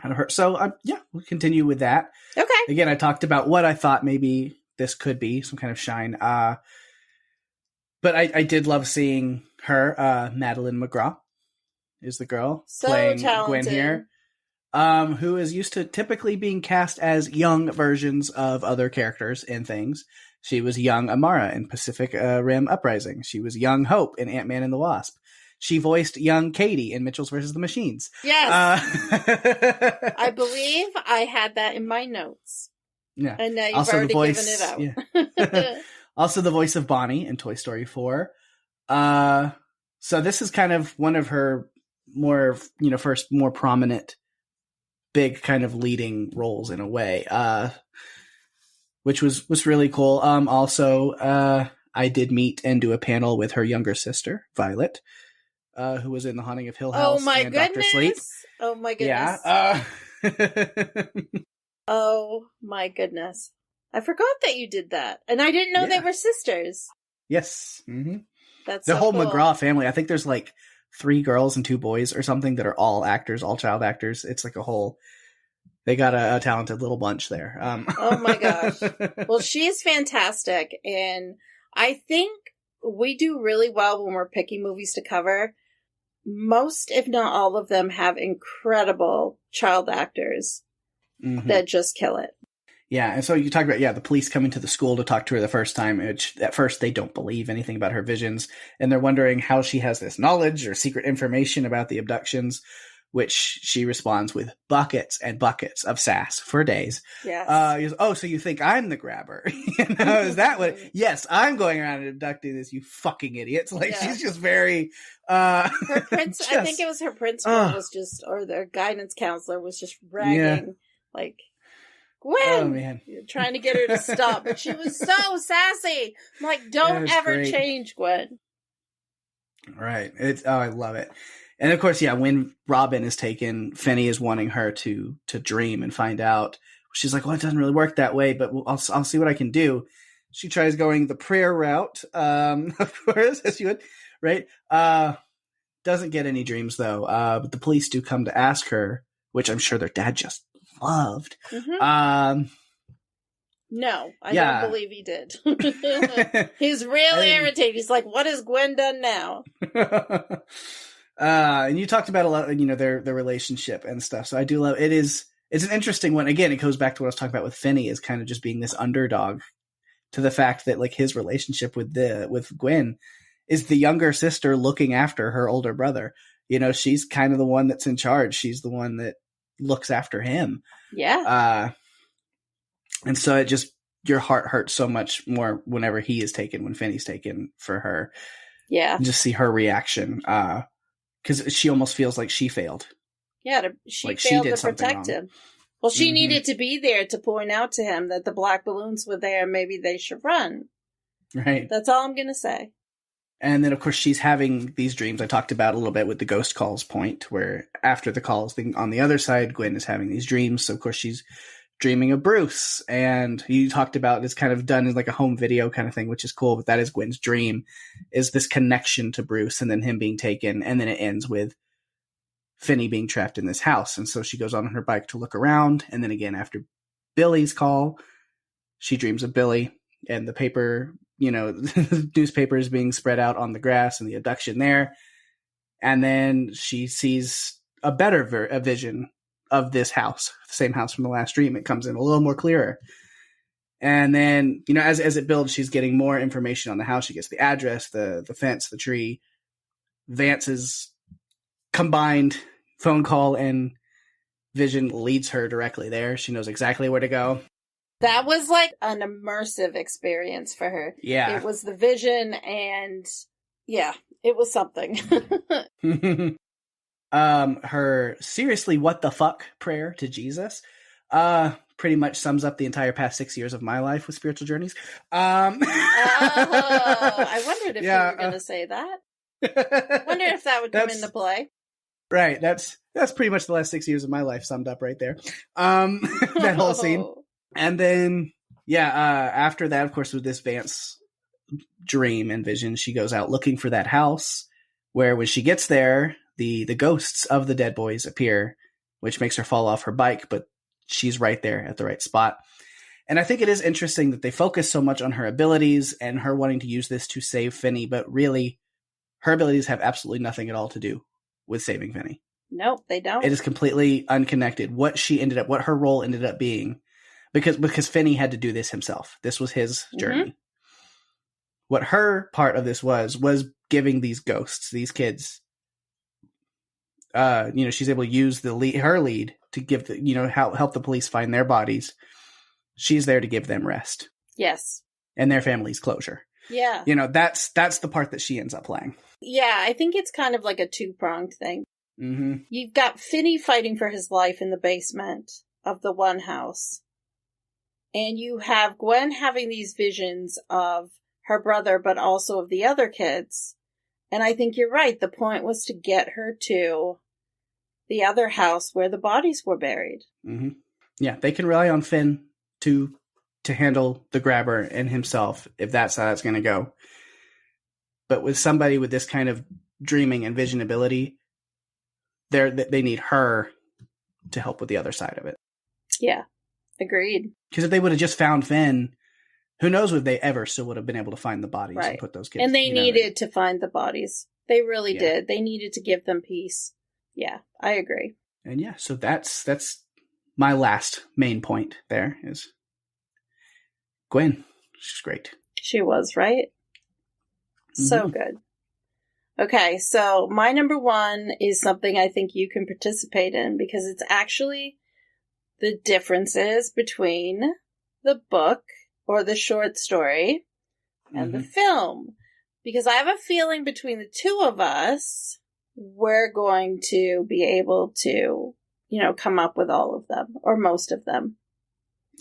out of her. So yeah, we'll continue with that. Okay. Again, I talked about what I thought maybe this could be, some kind of shine. But I did love seeing her. Madeline Mcgraw is the girl So playing talented. Gwen here. Who is used to typically being cast as young versions of other characters in things. She was young Amara in Pacific Rim Uprising. She was young Hope in Ant-Man and the Wasp. She voiced young Katie in Mitchell's vs. the Machines. Yes. I believe I had that in my notes. Yeah. And now you've Also already the voice, given it out. yeah. Also the voice of Bonnie in Toy Story 4. So this is kind of one of her more, first more prominent, big kind of leading roles in a way, which was really cool. Also, I did meet and do a panel with her younger sister, Violet, who was in The Haunting of Hill House and Dr. Sleep. Oh my goodness. Yeah. Oh my goodness. I forgot that you did that. And I didn't know they were sisters. Yes. Mm-hmm. That's the so whole cool. McGraw family. I think there's like 3 girls and 2 boys or something that are all actors, all child actors. It's like a whole, they got a talented little bunch there. Oh my gosh. Well, she's fantastic. And I think we do really well when we're picking movies to cover. Most, if not all of them, have incredible child actors that just kill it. Yeah, and so you talk about, the police coming to the school to talk to her the first time, which at first they don't believe anything about her visions, and they're wondering how she has this knowledge or secret information about the abductions, which she responds with buckets and buckets of sass for days. Yes. He goes, oh, so you think I'm the grabber? Is that what? Yes, I'm going around and abducting this, you fucking idiots. Like, she's just very... her prince, I think it was her principal was just, or their guidance counselor was just ragging, like... Gwen, trying to get her to stop, but she was so sassy. I'm like, don't ever change, Gwen. Right. I love it. And of course, when Robin is taken, Finney is wanting her to dream and find out. She's like, well, it doesn't really work that way, but I'll see what I can do. She tries going the prayer route, of course, as you would, right? Doesn't get any dreams though. But the police do come to ask her, which I'm sure their dad just loved. No, I don't believe he did. He's really irritated. He's like, what has Gwen done now? And you talked about a lot, their relationship and stuff. So I do love it. It's an interesting one. Again, it goes back to what I was talking about with Finney, is kind of just being this underdog, to the fact that like his relationship with Gwen is the younger sister looking after her older brother. She's kind of the one that's in charge. She's the one that looks after him. Yeah. And so it just, your heart hurts so much more whenever he is taken, when Finney's taken for her. Yeah. And just see her reaction. Because she almost feels like she failed. Yeah, she failed to protect him. Well, she needed to be there to point out to him that the black balloons were there. Maybe they should run. Right. That's all I'm going to say. And then, of course, she's having these dreams I talked about a little bit with the ghost calls point, where after the calls on the other side, Gwen is having these dreams. So, of course, she's dreaming of Bruce. And you talked about it's kind of done as like a home video kind of thing, which is cool. But that is Gwen's dream, is this connection to Bruce and then him being taken. And then it ends with Finney being trapped in this house. And so she goes on her bike to look around. And then again, after Billy's call, she dreams of Billy and the paper, newspaper is being spread out on the grass and the abduction there. And then she sees a better vision of this house, the same house from the last dream. It comes in a little more clearer. And then, as it builds, she's getting more information on the house. She gets the address, the fence, the tree. Vance's combined phone call and vision leads her directly there. She knows exactly where to go. That was like an immersive experience for her. Yeah. It was the vision, and it was something. Her seriously what the fuck prayer to Jesus pretty much sums up the entire past 6 years of my life with spiritual journeys. I wondered if you were going to say that. Wonder if that would come into play. Right. That's pretty much the last 6 years of my life summed up right there. That whole scene. And then, after that, of course, with this Vance dream and vision, she goes out looking for that house, where when she gets there, the ghosts of the dead boys appear which makes her fall off her bike, but she's right there at the right spot. And I think it is interesting that they focus so much on her abilities and her wanting to use this to save Finney, but really her abilities have absolutely nothing at all to do with saving Finney. Nope, they don't. It is completely unconnected. What her role ended up being, because Finney had to do this himself. This was his journey. Mm-hmm. What her part of this was giving these ghosts, these kids, she's able to use her lead to give help the police find their bodies. She's there to give them rest. Yes. And their family's closure. Yeah. That's the part that she ends up playing. Yeah, I think it's kind of like a two-pronged thing. Mm-hmm. You've got Finney fighting for his life in the basement of the one house. And you have Gwen having these visions of her brother, but also of the other kids. And I think you're right. The point was to get her to the other house where the bodies were buried. Mm-hmm. Yeah, they can rely on Finn to handle the grabber and himself, if that's how it's going to go. But with somebody with this kind of dreaming and vision ability, they need her to help with the other side of it. Yeah, agreed. Because if they would have just found Finn, who knows if they ever still would have been able to find the bodies and put those kids. And they needed to find the bodies. They really did. They needed to give them peace. Yeah, I agree. And yeah, so that's my last main point there is Gwen. She's great. She was, right? Mm-hmm. So good. Okay, so my number one is something I think you can participate in because it's actually the differences between the book or the short story and the film. Because I have a feeling between the two of us, we're going to be able to, come up with all of them or most of them.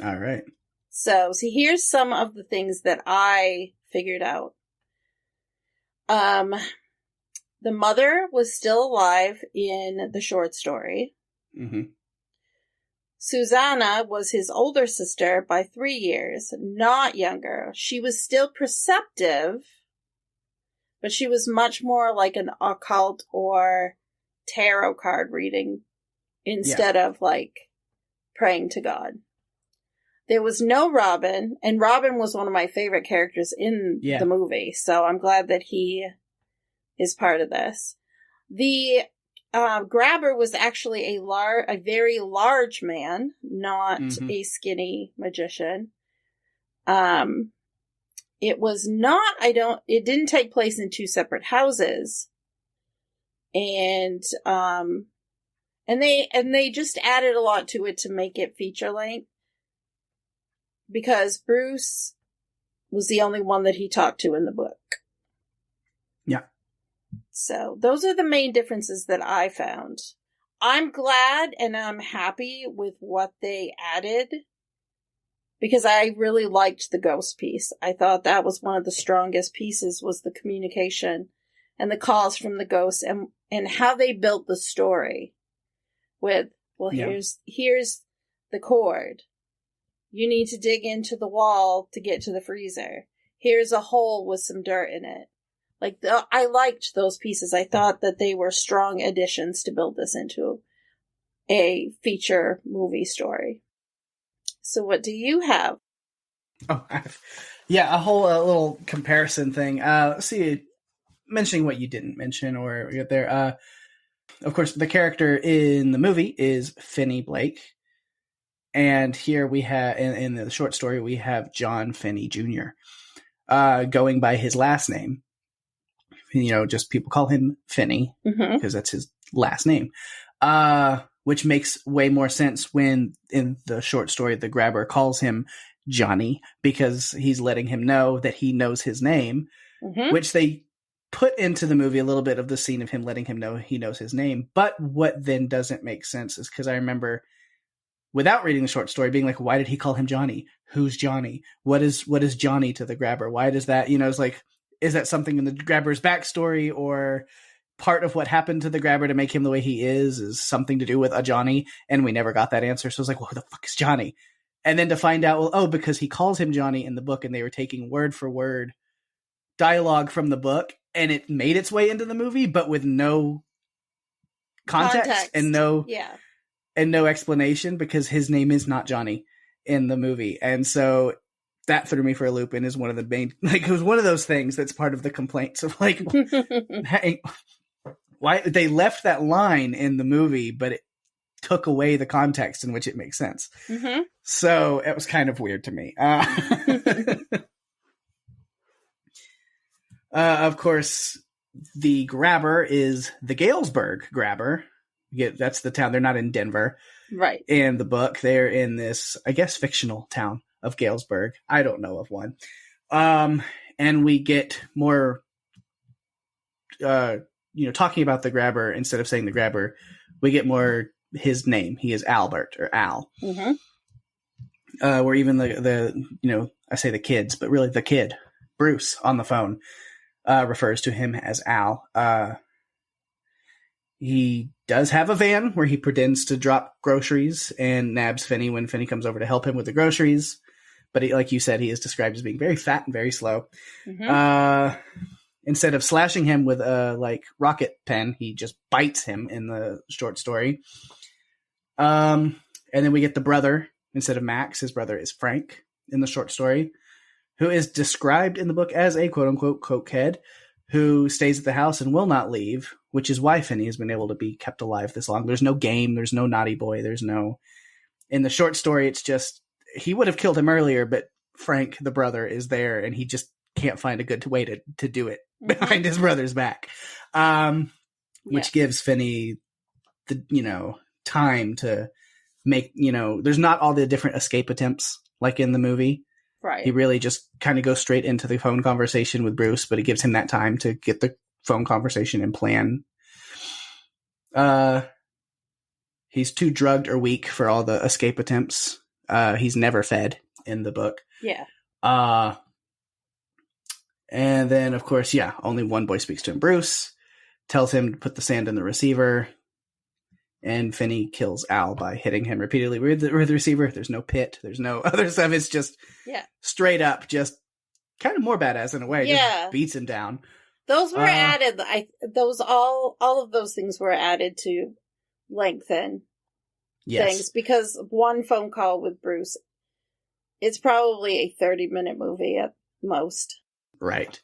All right. So here's some of the things that I figured out. The mother was still alive in the short story. Mm-hmm. Susanna was his older sister by 3 years, not younger. She was still perceptive, but she was much more like an occult or tarot card reading instead of like praying to God. There was no Robin, and Robin was one of my favorite characters in the movie, so I'm glad that he is part of this. The grabber was actually a very large man, not a skinny magician. It was not, it didn't take place in two separate houses. And they just added a lot to it to make it feature length. Because Bruce was the only one that he talked to in the book. Yeah. So those are the main differences that I found. I'm glad and I'm happy with what they added because I really liked the ghost piece. I thought that was one of the strongest pieces was the communication and the calls from the ghosts and how they built the story with, here's the cord. You need to dig into the wall to get to the freezer. Here's a hole with some dirt in it. I liked those pieces. I thought that they were strong additions to build this into a feature movie story. So what do you have? Oh, a whole little comparison thing. Let's see, mentioning what you didn't mention or get there. Of course, the character in the movie is Finney Blake. And here we have, in the short story, we have John Finney Jr. Going by his last name. Just people call him Finney because that's his last name. Which makes way more sense when in the short story, the grabber calls him Johnny because he's letting him know that he knows his name, which they put into the movie a little bit of the scene of him letting him know he knows his name. But what then doesn't make sense is because I remember without reading the short story being like, why did he call him Johnny? Who's Johnny? What is Johnny to the grabber? Why does that, it's like, is that something in the grabber's backstory or part of what happened to the grabber to make him the way he is something to do with a Johnny? And we never got that answer. So I was like, well, who the fuck is Johnny? And then to find out, because he calls him Johnny in the book and they were taking word for word dialogue from the book and it made its way into the movie, but with no context. And no, and no explanation because his name is not Johnny in the movie. And so that threw me for a loop and is one of the main, like, it was one of those things that's part of the complaints of like, hey, why they left that line in the movie, but it took away the context in which it makes sense. Mm-hmm. So it was kind of weird to me. Of course, the grabber is the Galesburg grabber. That's the town. They're not in Denver. Right. In the book, they're in this, I guess, fictional town of Galesburg. I don't know of one. And we get more, talking about the grabber instead of saying the grabber, we get more his name. He is Albert or Al. Mm-hmm. Where even the I say the kids, but really the kid, Bruce, on the phone, refers to him as Al. He does have a van where he pretends to drop groceries and nabs Finney when Finney comes over to help him with the groceries. But like you said, he is described as being very fat and very slow. Mm-hmm. Instead of slashing him with a rocket pen, he just bites him in the short story. And then we get the brother instead of Max. His brother is Frank in the short story, who is described in the book as a quote unquote cokehead who stays at the house and will not leave, which is why Finney has been able to be kept alive this long. There's no game. There's no naughty boy. In the short story, it's just, he would have killed him earlier, but Frank, the brother, is there and he just can't find a good way to do it behind his brother's back. Which gives Finney the, time to make, there's not all the different escape attempts like in the movie. Right. He really just kind of goes straight into the phone conversation with Bruce, but it gives him that time to get the phone conversation and plan. He's too drugged or weak for all the escape attempts. He's never fed in the book. Yeah. And then, of course, only one boy speaks to him. Bruce tells him to put the sand in the receiver, and Finney kills Al by hitting him repeatedly with the receiver. There's no pit. There's no other stuff. It's just straight up, just kind of more badass in a way. Yeah. Just beats him down. Those were added. All of those things were added to lengthen things because one phone call with Bruce, it's probably a 30-minute movie at most. Right.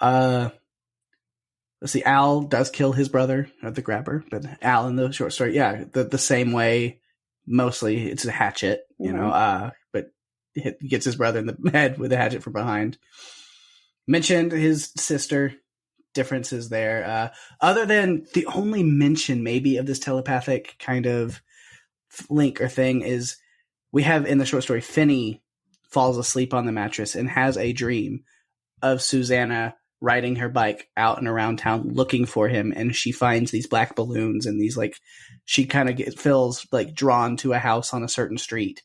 Let's see. Al does kill his brother, the grabber, but Al in the short story, the same way. Mostly, it's a hatchet, but he gets his brother in the head with a hatchet from behind. Mentioned his sister. Differences there. Other than the only mention maybe of this telepathic kind of link or thing is we have in the short story, Finney falls asleep on the mattress and has a dream of Susanna riding her bike out and around town looking for him, and she finds these black balloons and these she kind of feels drawn to a house on a certain street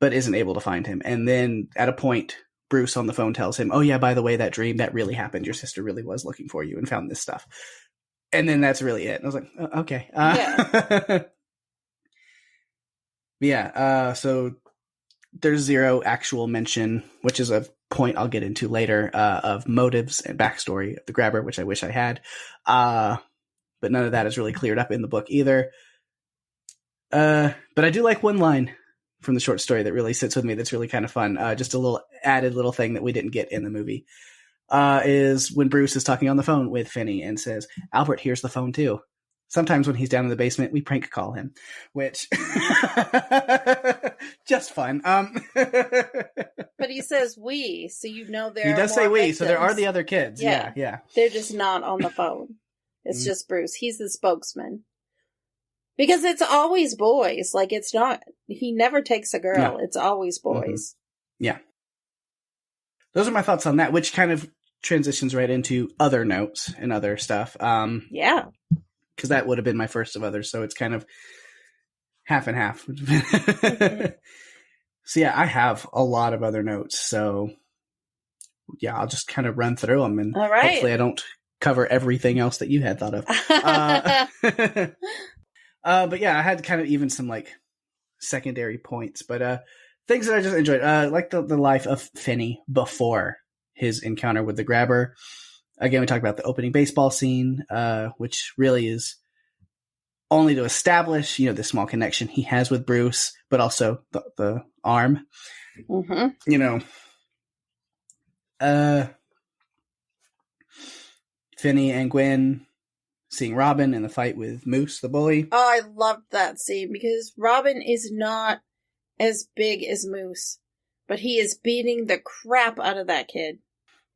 but isn't able to find him. And then at a point, Bruce on the phone tells him, oh yeah, by the way, that dream, that really happened. Your sister really was looking for you and found this stuff. And then that's really it. And I was like, oh, okay. So there's zero actual mention, which is a point I'll get into later, of motives and backstory of the grabber, which I wish I had. But none of that is really cleared up in the book either. But I do like one line from the short story that really sits with me. That's really kind of fun. Just a little added little thing that we didn't get in the movie, is when Bruce is talking on the phone with Finney and says, Albert hears the phone too. Sometimes when he's down in the basement, we prank call him, which just fun. But he says we, so there. He does say we, victims. So there are the other kids. Yeah. They're just not on the phone. It's just Bruce. He's the spokesman. Because it's always boys. It's not, he never takes a girl. No. It's always boys. Mm-hmm. Yeah. Those are my thoughts on that, which kind of transitions right into other notes and other stuff. Yeah. Because that would have been my first of others. So it's kind of half and half. Mm-hmm. So I have a lot of other notes. So I'll just kind of run through them. And hopefully I don't cover everything else that you had thought of. But I had kind of even some secondary points, but things that I just enjoyed, like the life of Finney before his encounter with the grabber. Again, we talked about the opening baseball scene, which really is only to establish, the small connection he has with Bruce, but also the arm. Mm-hmm. Finney and Gwen seeing Robin in the fight with Moose, the bully. Oh, I loved that scene because Robin is not as big as Moose, but he is beating the crap out of that kid.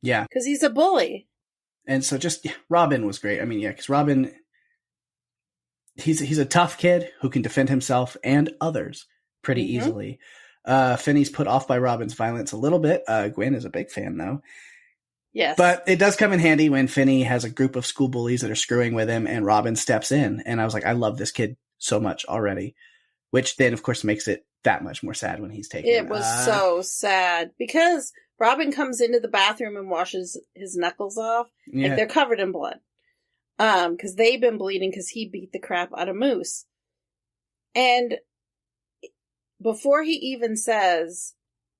Yeah. Because he's a bully. And so Robin was great. I mean, yeah, because Robin, he's a tough kid who can defend himself and others pretty easily. Finney's put off by Robin's violence a little bit. Gwen is a big fan, though. Yes. But it does come in handy when Finney has a group of school bullies that are screwing with him and Robin steps in. And I was like, I love this kid so much already. Which then, of course, makes it that much more sad when he's taken. It was so sad. Because Robin comes into the bathroom and washes his knuckles off. Yeah. Like, they're covered in blood. Because they've been bleeding because he beat the crap out of Moose. And before he even says,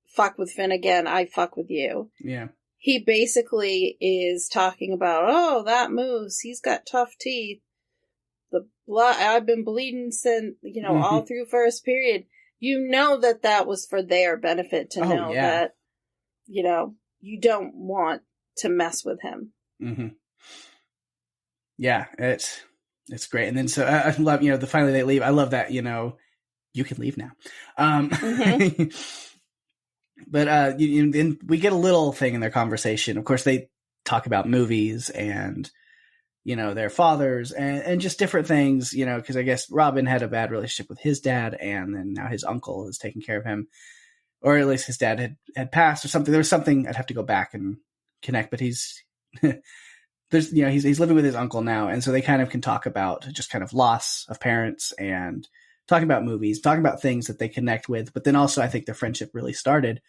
fuck with Finn again, I fuck with you. Yeah. He basically is talking about, oh, that Moose, he's got tough teeth. The blood, I've been bleeding since, all through first period. You know that was for their benefit to know that, you don't want to mess with him. Mm-hmm. Yeah, it's great. And then so I love, finally they leave. I love that, you can leave now. But then we get a little thing in their conversation. Of course, they talk about movies and, their fathers and just different things, because I guess Robin had a bad relationship with his dad and then now his uncle is taking care of him. Or at least his dad had passed or something. There was something I'd have to go back and connect, but he's he's living with his uncle now. And so they kind of can talk about just kind of loss of parents and talking about movies, talking about things that they connect with. But then also I think their friendship really started.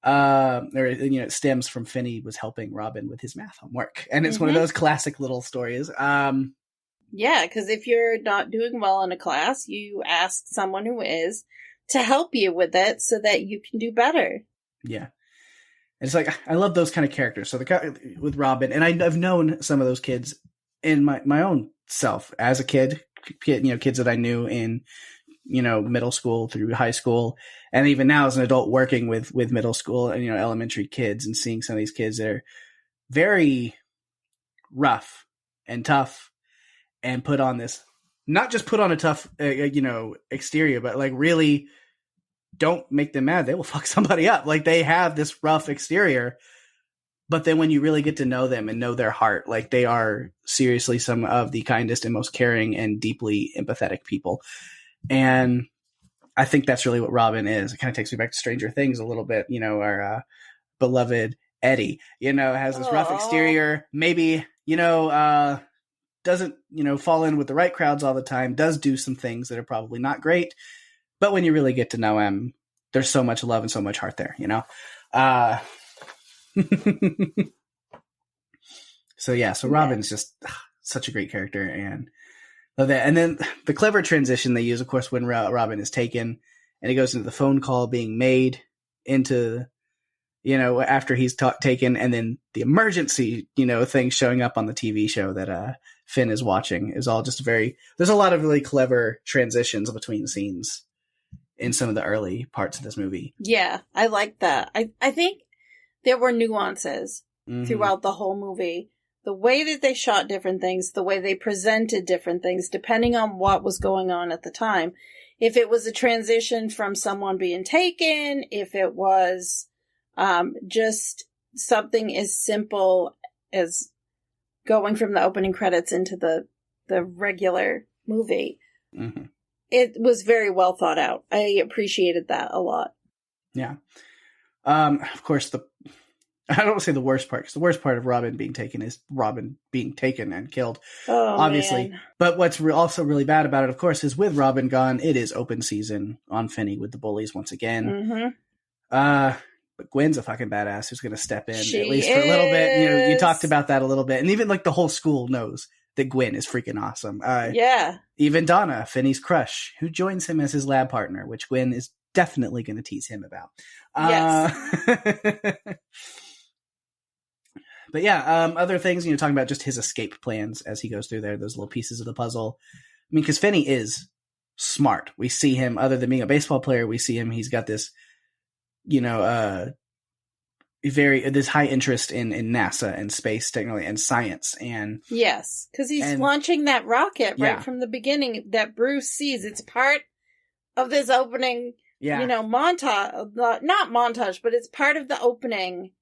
It stems from Finney was helping Robin with his math homework. And it's one of those classic little stories. Yeah, because if you're not doing well in a class, you ask someone who is to help you with it so that you can do better. Yeah. And it's like, I love those kind of characters. So with Robin, and I've known some of those kids in my own self as a kid, kids that I knew in, middle school through high school. And even now as an adult working with middle school and, elementary kids and seeing some of these kids that are very rough and tough and put on this, not just put on a tough, exterior, but like really don't make them mad. They will fuck somebody up. Like they have this rough exterior, but then when you really get to know them and know their heart, like they are seriously some of the kindest and most caring and deeply empathetic people. And I think that's really what Robin is. It kind of takes me back to Stranger Things a little bit. Our beloved Eddie, has this rough exterior, maybe, doesn't, fall in with the right crowds all the time, does do some things that are probably not great. But when you really get to know him, there's so much love and so much heart there, So Robin's just such a great character and love that. And then the clever transition they use, of course, when Robin is taken and he goes into the phone call being made into, after he's taken, and then the emergency, thing showing up on the TV show that Finn is watching is all just there's a lot of really clever transitions between scenes in some of the early parts of this movie. Yeah, I like that. I think there were nuances throughout the whole movie. The way that they shot different things, the way they presented different things, depending on what was going on at the time. If it was a transition from someone being taken, if it was just something as simple as going from the opening credits into the regular movie. Mm-hmm. It was very well thought out. I appreciated that a lot. Yeah. Of course, I don't want to say the worst part, because the worst part of Robin being taken is Robin being taken and killed, obviously. Man. But what's also really bad about it, of course, is with Robin gone, it is open season on Finney with the bullies once again. Mm-hmm. But Gwen's a fucking badass who's going to step in, at least for a little bit. You talked about that a little bit. And even like the whole school knows that Gwen is freaking awesome. Yeah. Even Donna, Finney's crush, who joins him as his lab partner, which Gwen is definitely going to tease him about. Yes. But yeah, other things, talking about just his escape plans as he goes through there, those little pieces of the puzzle mean, because Finney is smart. We see him, other than being a baseball player, we see him, he's got this, this high interest in NASA and space technology and science. And yes, because he's launching that rocket right from the beginning that Bruce sees. It's part of this opening, montage, not montage, but it's part of the opening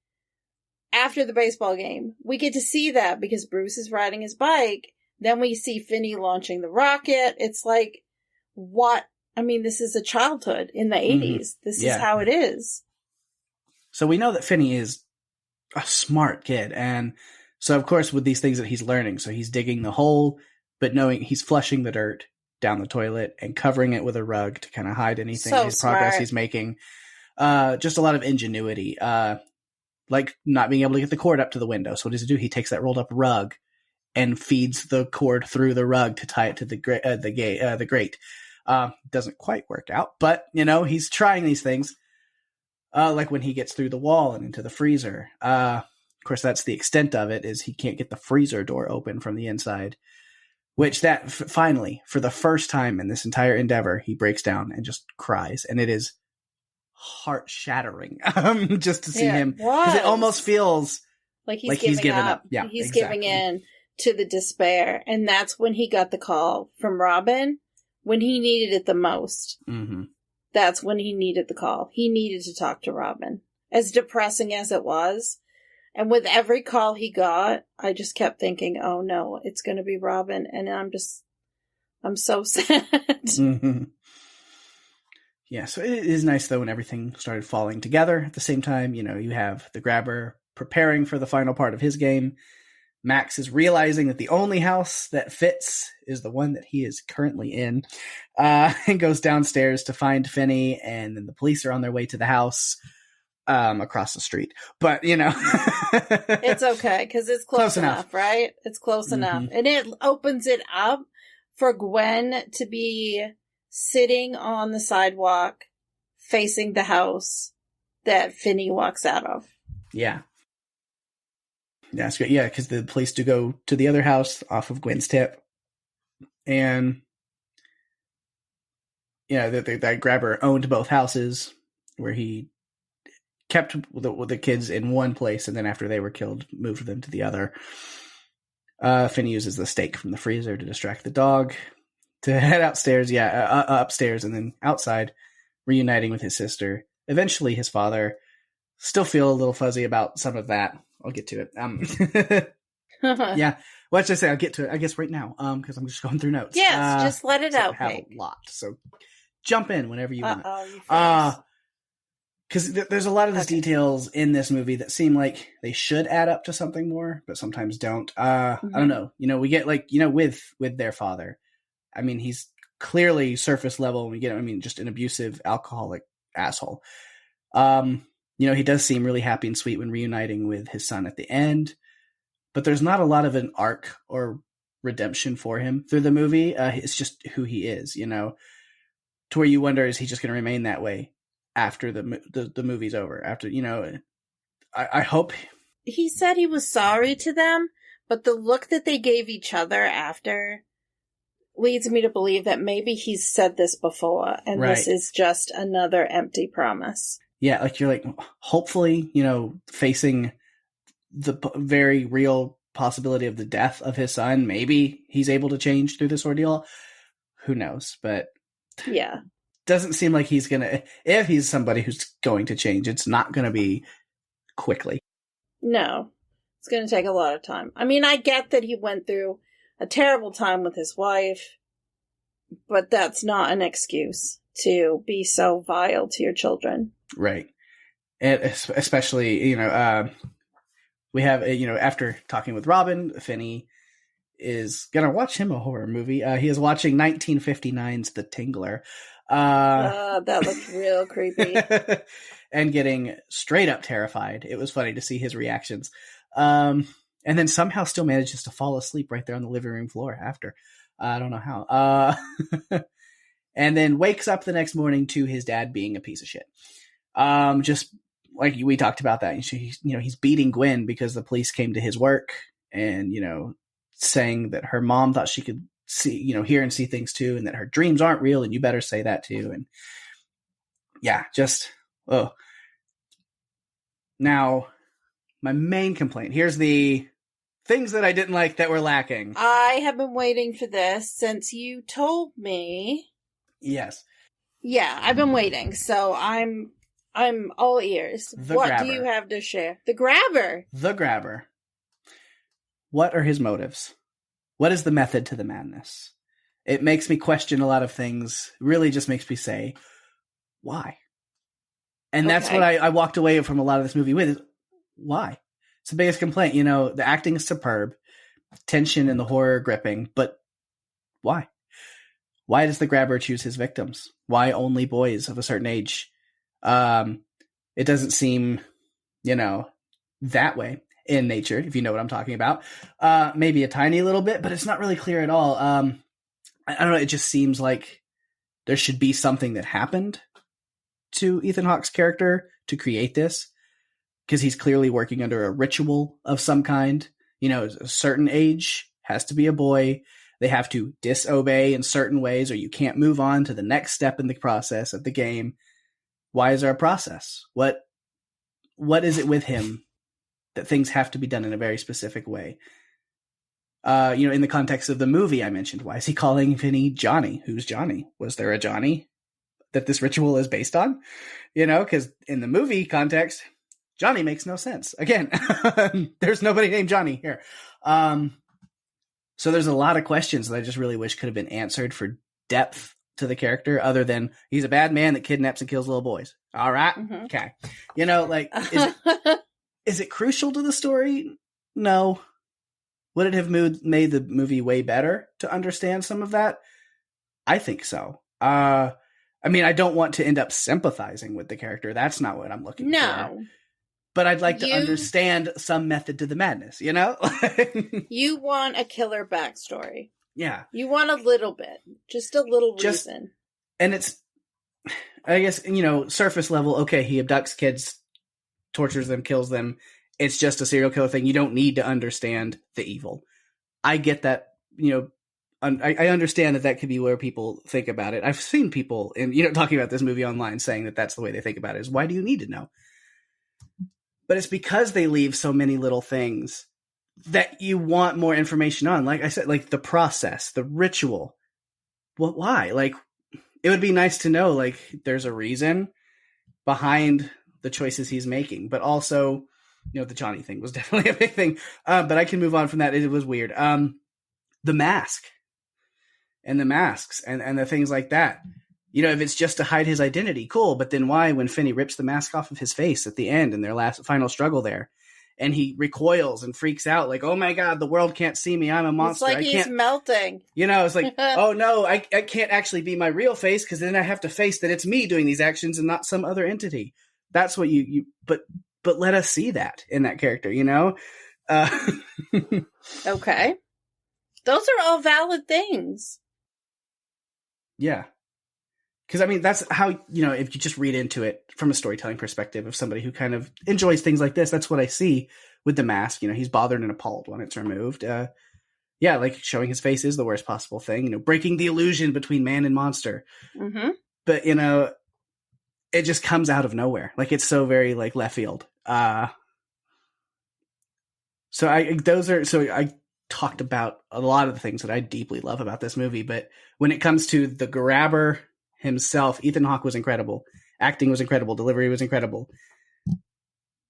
after the baseball game. We get to see that because Bruce is riding his bike. Then we see Finney launching the rocket. It's like, this is a childhood in the 80s. This is how it is. So we know that Finney is a smart kid. And so, of course, with these things that he's learning, so he's digging the hole, but knowing he's flushing the dirt down the toilet and covering it with a rug to kind of hide anything, progress he's making. Just a lot of ingenuity. Like not being able to get the cord up to the window. So what does he do? He takes that rolled up rug and feeds the cord through the rug to tie it to the grate. Doesn't quite work out, but he's trying these things. Like when he gets through the wall and into the freezer. Of course, that's the extent of it, is he can't get the freezer door open from the inside, which finally, for the first time in this entire endeavor, he breaks down and just cries. And it is heart shattering just to see him, because it almost feels like he's giving up. Yeah, he's giving in to the despair. And that's when he got the call from Robin when he needed it the most. Mm-hmm. That's when he needed the call. He needed to talk to Robin. As depressing as it was. And with every call he got, I just kept thinking, oh no, it's going to be Robin. And I'm so sad. Mm-hmm. Yeah, so it is nice though when everything started falling together. At the same time, you have the grabber preparing for the final part of his game. Max is realizing that the only house that fits is the one that he is currently in, and goes downstairs to find Finney, and then the police are on their way to the house across the street. But, it's okay, because it's close enough, right? It's close enough. And it opens it up for Gwen to be sitting on the sidewalk facing the house that Finney walks out of. Yeah. Yeah, that's great. Yeah, because the police do go to the other house off of Gwen's tip. And, that grabber owned both houses, where he kept the kids in one place, and then after they were killed, moved them to the other. Finney uses the steak from the freezer to distract the dog, to head upstairs, upstairs, and then outside, reuniting with his sister. Eventually, his father, still feel a little fuzzy about some of that. I'll get to it. Yeah. What should I say? I'll get to it, I guess, right now, because I'm just going through notes. Yes, just let it out, I have a lot, so jump in whenever you want. Because there's a lot of these details in this movie that seem like they should add up to something more, but sometimes don't. I don't know. We get with their father. I mean, he's clearly surface level. We get, just an abusive, alcoholic asshole. He does seem really happy and sweet when reuniting with his son at the end, but there's not a lot of an arc or redemption for him through the movie. It's just who he is, to where you wonder, is he just going to remain that way after the movie's over? After, I hope. He said he was sorry to them, but the look that they gave each other after leads me to believe that maybe he's said this before, and this is just another empty promise. Yeah, like you're like, hopefully, facing the very real possibility of the death of his son, maybe he's able to change through this ordeal. Who knows? But yeah, doesn't seem like he's gonna. If he's somebody who's going to change, it's not going to be quickly. No, it's going to take a lot of time. I get that he went through a terrible time with his wife, but that's not an excuse to be so vile to your children. Right. And especially, we have, after talking with Robin, Finney is going to watch him a horror movie. He is watching 1959's The Tingler. That looked real creepy. And getting straight up terrified. It was funny to see his reactions. And then somehow still manages to fall asleep right there on the living room floor after. I don't know how. And then wakes up the next morning to his dad being a piece of shit. Just like we talked about that. He's beating Gwen because the police came to his work and, saying that her mom thought she could hear and see things too, and that her dreams aren't real, and you better say that too. And yeah, just, oh. Now, my main complaint, here's the things that I didn't like that were lacking. I have been waiting for this since you told me. Yes. Yeah, I've been waiting, so I'm all ears. What do you have to share? The grabber. The grabber. What are his motives? What is the method to the madness? It makes me question a lot of things. It really just makes me say, why? And that's what I walked away from a lot of this movie with. Is, why? It's the biggest complaint. The acting is superb, tension and the horror gripping, but why? Why does the grabber choose his victims? Why only boys of a certain age? It doesn't seem, that way in nature, if you know what I'm talking about. Maybe a tiny little bit, but it's not really clear at all. I don't know. It just seems like there should be something that happened to Ethan Hawke's character to create this, because he's clearly working under a ritual of some kind. A certain age has to be a boy. They have to disobey in certain ways, or you can't move on to the next step in the process of the game. Why is there a process? What is it with him that things have to be done in a very specific way? In the context of the movie I mentioned, why is he calling Vinny Johnny? Who's Johnny? Was there a Johnny that this ritual is based on? Because in the movie context, Johnny makes no sense. Again, there's nobody named Johnny here. So there's a lot of questions that I just really wish could have been answered for depth to the character, other than he's a bad man that kidnaps and kills little boys. All right. Mm-hmm. Okay. Is it crucial to the story? No. Would it have made the movie way better to understand some of that? I think so. I don't want to end up sympathizing with the character. That's not what I'm looking for. But I'd like to understand some method to the madness, You want a killer backstory. Yeah. You want a little bit. Just a little reason. And it's, I guess, surface level, okay, he abducts kids, tortures them, kills them. It's just a serial killer thing. You don't need to understand the evil. I get that, I understand that could be where people think about it. I've seen people talking about this movie online saying that that's the way they think about it, is why do you need to know? But it's because they leave so many little things that you want more information on. Like I said, like the process, the ritual. Well, why? Like, it would be nice to know, like, there's a reason behind the choices he's making. But also, the Johnny thing was definitely a big thing. But I can move on from that. It was weird. The mask and the masks and the things like that. If it's just to hide his identity, cool. But then why, when Finney rips the mask off of his face at the end in their final struggle there, and he recoils and freaks out like, oh my God, the world can't see me. I'm a monster. It's like he's melting. It's like, oh no, I can't actually be my real face, because then I have to face that it's me doing these actions and not some other entity. That's what but let us see that in that character, Okay. Those are all valid things. Yeah. Because, that's how, if you just read into it from a storytelling perspective of somebody who kind of enjoys things like this, that's what I see with the mask. He's bothered and appalled when it's removed. Like showing his face is the worst possible thing, breaking the illusion between man and monster. Mm-hmm. But, it just comes out of nowhere. Like, it's so very, like, left field. So I talked about a lot of the things that I deeply love about this movie, but when it comes to the grabber himself, Ethan Hawke was incredible. Acting was incredible. Delivery was incredible.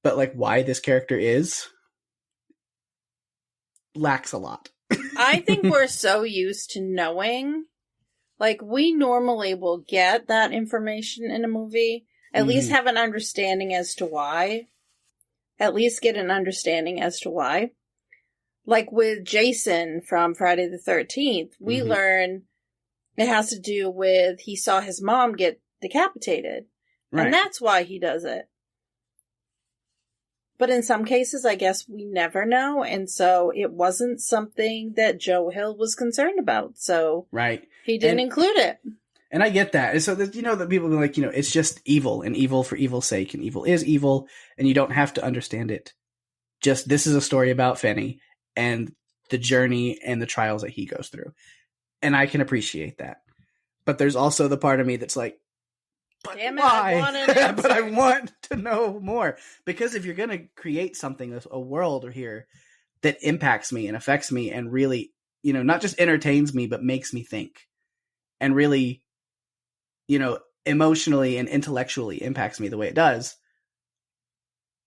But, like, why this character lacks a lot. I think we're so used to knowing. Like, we normally will get that information in a movie, at least have an understanding as to why. At least get an understanding as to why. Like with Jason from Friday the 13th, we learn it has to do with he saw his mom get decapitated. Right. And that's why he does it. But in some cases, I guess we never know. And so it wasn't something that Joe Hill was concerned about. So he didn't include it. And I get that. And so that, that people are like, it's just evil and evil for evil's sake. And evil is evil. And you don't have to understand it. Just, this is a story about Finney and the journey and the trials that he goes through. And I can appreciate that. But there's also the part of me that's like, but damn it, why? I want an answer. But I want to know more. Because if you're going to create something, a world here that impacts me and affects me and really, not just entertains me, but makes me think and really, emotionally and intellectually impacts me the way it does,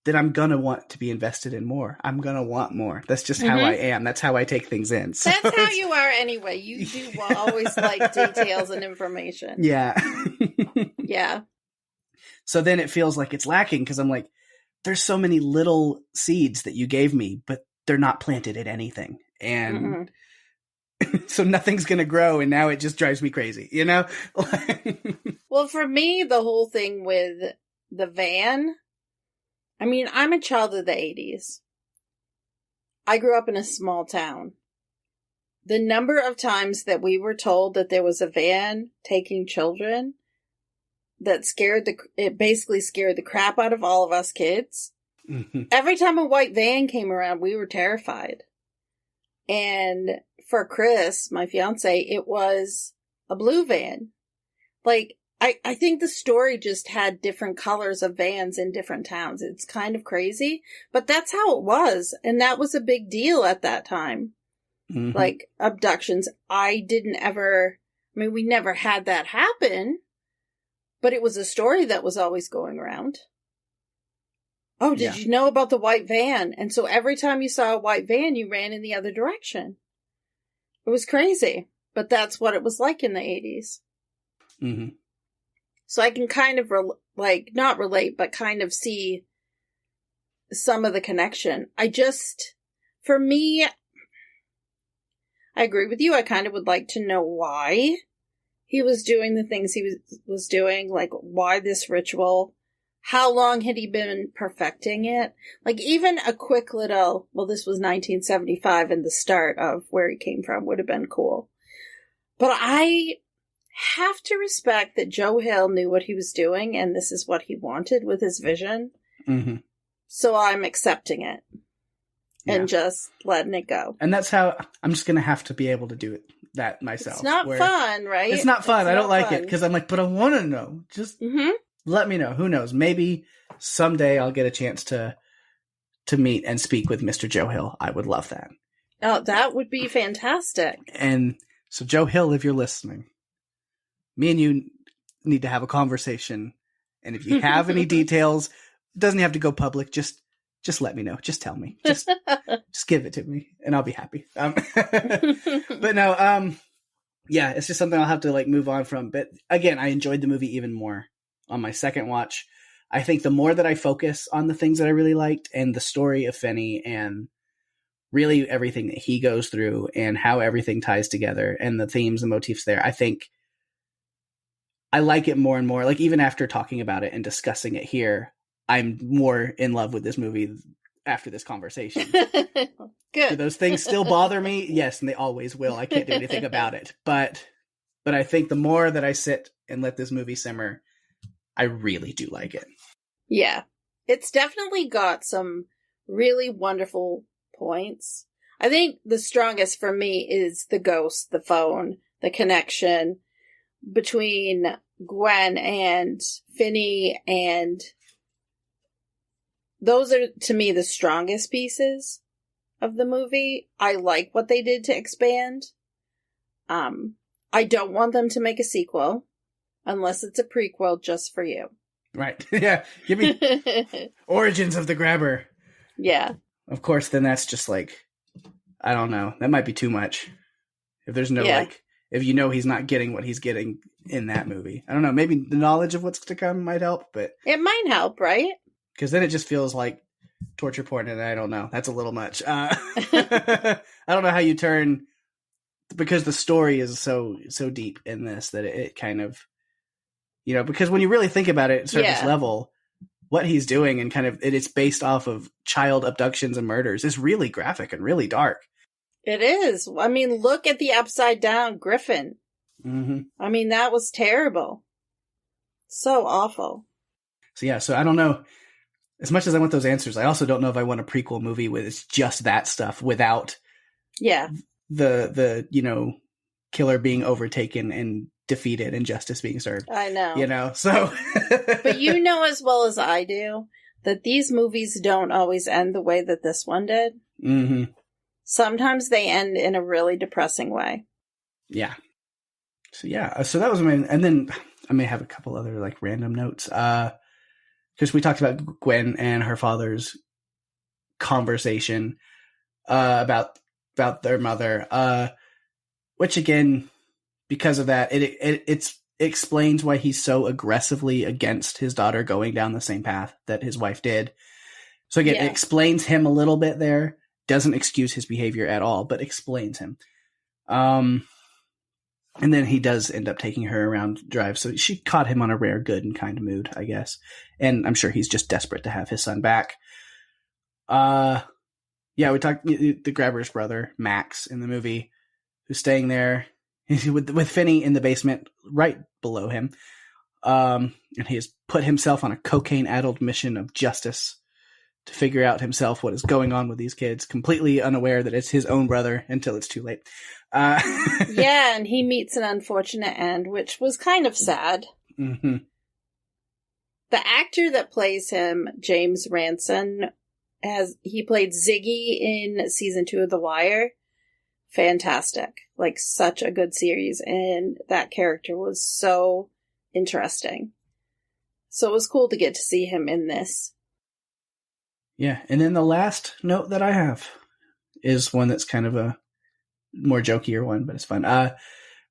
then I'm going to want to be invested in more. I'm going to want more. That's just how I am. That's how I take things in. So that's how you are anyway. You do always like details and information. Yeah. Yeah. So then it feels like it's lacking because I'm like, there's so many little seeds that you gave me, but they're not planted in anything. And so nothing's going to grow. And now it just drives me crazy, Well, for me, the whole thing with the van, I mean, I'm a child of the 80s. I grew up in a small town. The number of times that we were told that there was a van taking children that it basically scared the crap out of all of us kids. Mm-hmm. Every time a white van came around, we were terrified. And for Chris, my fiance, it was a blue van. Like, I think the story just had different colors of vans in different towns. It's kind of crazy, but that's how it was. And that was a big deal at that time. Mm-hmm. Like, abductions. We never had that happen, but it was a story that was always going around. Oh, did you know about the white van? And so every time you saw a white van, you ran in the other direction. It was crazy, but that's what it was like in the 80s. Mm-hmm. So I can kind of, not relate, but kind of see some of the connection. For me, I agree with you. I kind of would like to know why he was doing the things he was doing, like why this ritual. How long had he been perfecting it? Like even a quick little, this was 1975 and the start of where he came from would have been cool. But I have to respect that Joe Hill knew what he was doing and this is what he wanted with his vision. Mm-hmm. So I'm accepting it and just letting it go. And that's how I'm just going to have to be able to do that myself. It's not fun, right? It's not fun. I don't like it because I'm like, but I want to know. Just let me know. Who knows? Maybe someday I'll get a chance to meet and speak with Mr. Joe Hill. I would love that. Oh, that would be fantastic. And so Joe Hill, if you're listening, me and you need to have a conversation. And if you have any details, it doesn't have to go public. Just let me know. Just tell me. Just give it to me and I'll be happy. But no, it's just something I'll have to move on from. But again, I enjoyed the movie even more on my second watch. I think the more that I focus on the things that I really liked and the story of Finney and really everything that he goes through and how everything ties together and the themes and motifs there, I think I like it more and more. Like even after talking about it and discussing it here, I'm more in love with this movie after this conversation. Good. Do those things still bother me? Yes, and they always will. I can't do anything about it. But I think the more that I sit and let this movie simmer, I really do like it. Yeah. It's definitely got some really wonderful points. I think the strongest for me is the ghost, the phone, the connection between Gwen and Finney, and those are, to me, the strongest pieces of the movie. I like what they did to expand. I don't want them to make a sequel unless it's a prequel just for you. Right. Yeah. Give me Origins of the Grabber. Yeah. Of course, then that's just I don't know. That might be too much. If there's no, if he's not getting what he's getting in that movie. I don't know. Maybe the knowledge of what's to come might help, but... It might help, right? Because then it just feels like torture porn, and I don't know. That's a little much. I don't know how you turn... Because the story is so deep in this that it kind of... because when you really think about it at surface level, what he's doing and kind of... It's based off of child abductions and murders is really graphic and really dark. It is. I mean, look at the upside down griffin. Mm-hmm. I mean, that was terrible. So awful. So I don't know. As much as I want those answers, I also don't know if I want a prequel movie with just that stuff without the killer being overtaken and defeated and justice being served. I know. So. But you know as well as I do that these movies don't always end the way that this one did. Mm-hmm. Sometimes they end in a really depressing way. Yeah. So that was my, and then I may have a couple other like random notes. Because we talked about Gwen and her father's conversation about their mother, which again, because of that, it explains why he's so aggressively against his daughter going down the same path that his wife did. So again, it explains him a little bit there. Doesn't excuse his behavior at all, but explains him. And then he does end up taking her around drive. So she caught him on a rare good and kind mood, I guess. And I'm sure he's just desperate to have his son back. We talked the grabber's brother, Max, in the movie, who's staying there with Finney in the basement right below him. And he has put himself on a cocaine-addled mission of justice to figure out himself what is going on with these kids, completely unaware that it's his own brother until it's too late. Yeah, and he meets an unfortunate end, which was kind of sad. Mm-hmm. The actor that plays him, James Ranson, he played Ziggy in season 2 of The Wire. Fantastic. Like, such a good series, and that character was so interesting. So it was cool to get to see him in this. Yeah, and then the last note that I have is one that's kind of a more jokier one, but it's fun.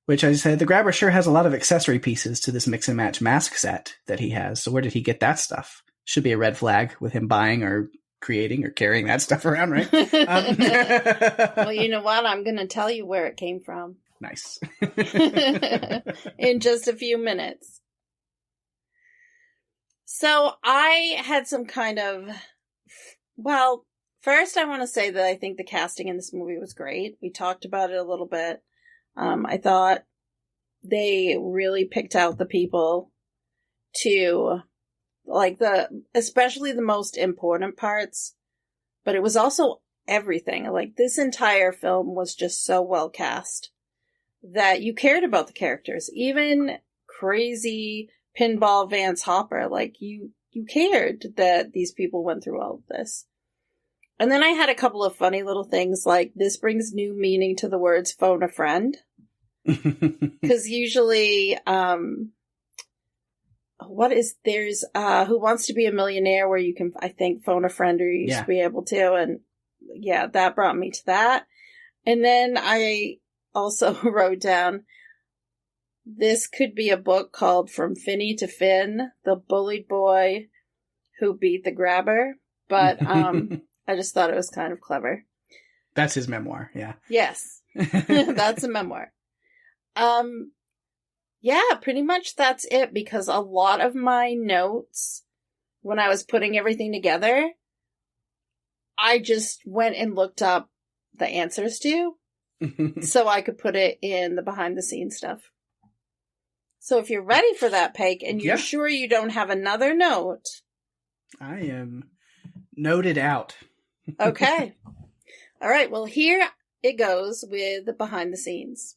Which I said, the grabber sure has a lot of accessory pieces to this mix and match mask set that he has. So where did he get that stuff? Should be a red flag with him buying or creating or carrying that stuff around, right? Well, you know what? I'm going to tell you where it came from. Nice. In just a few minutes. So I had some kind of, first I want to say that I think the casting in this movie was great. We talked about it a little bit. I thought they really picked out the people to, like, especially the most important parts, but it was also everything. Like, this entire film was just so well cast that you cared about the characters. Even crazy Pinball Vance Hopper, like, you cared that these people went through all of this. And then I had a couple of funny little things, like, this brings new meaning to the words phone a friend. Because usually, there's Who Wants to Be a Millionaire, where you can, I think, phone a friend, or you used to be able to. And yeah, that brought me to that. And then I also wrote down, this could be a book called From Finney to Finn, the bullied boy who beat the grabber. But I just thought it was kind of clever. That's his memoir, yeah. Yes, that's a memoir. Yeah, pretty much that's it, because a lot of my notes, when I was putting everything together, I just went and looked up the answers to, so I could put it in the behind the scenes stuff. So if you're ready for that, Pake, and you're sure you don't have another note. I am noted out. Okay. All right, well, here it goes with the behind the scenes.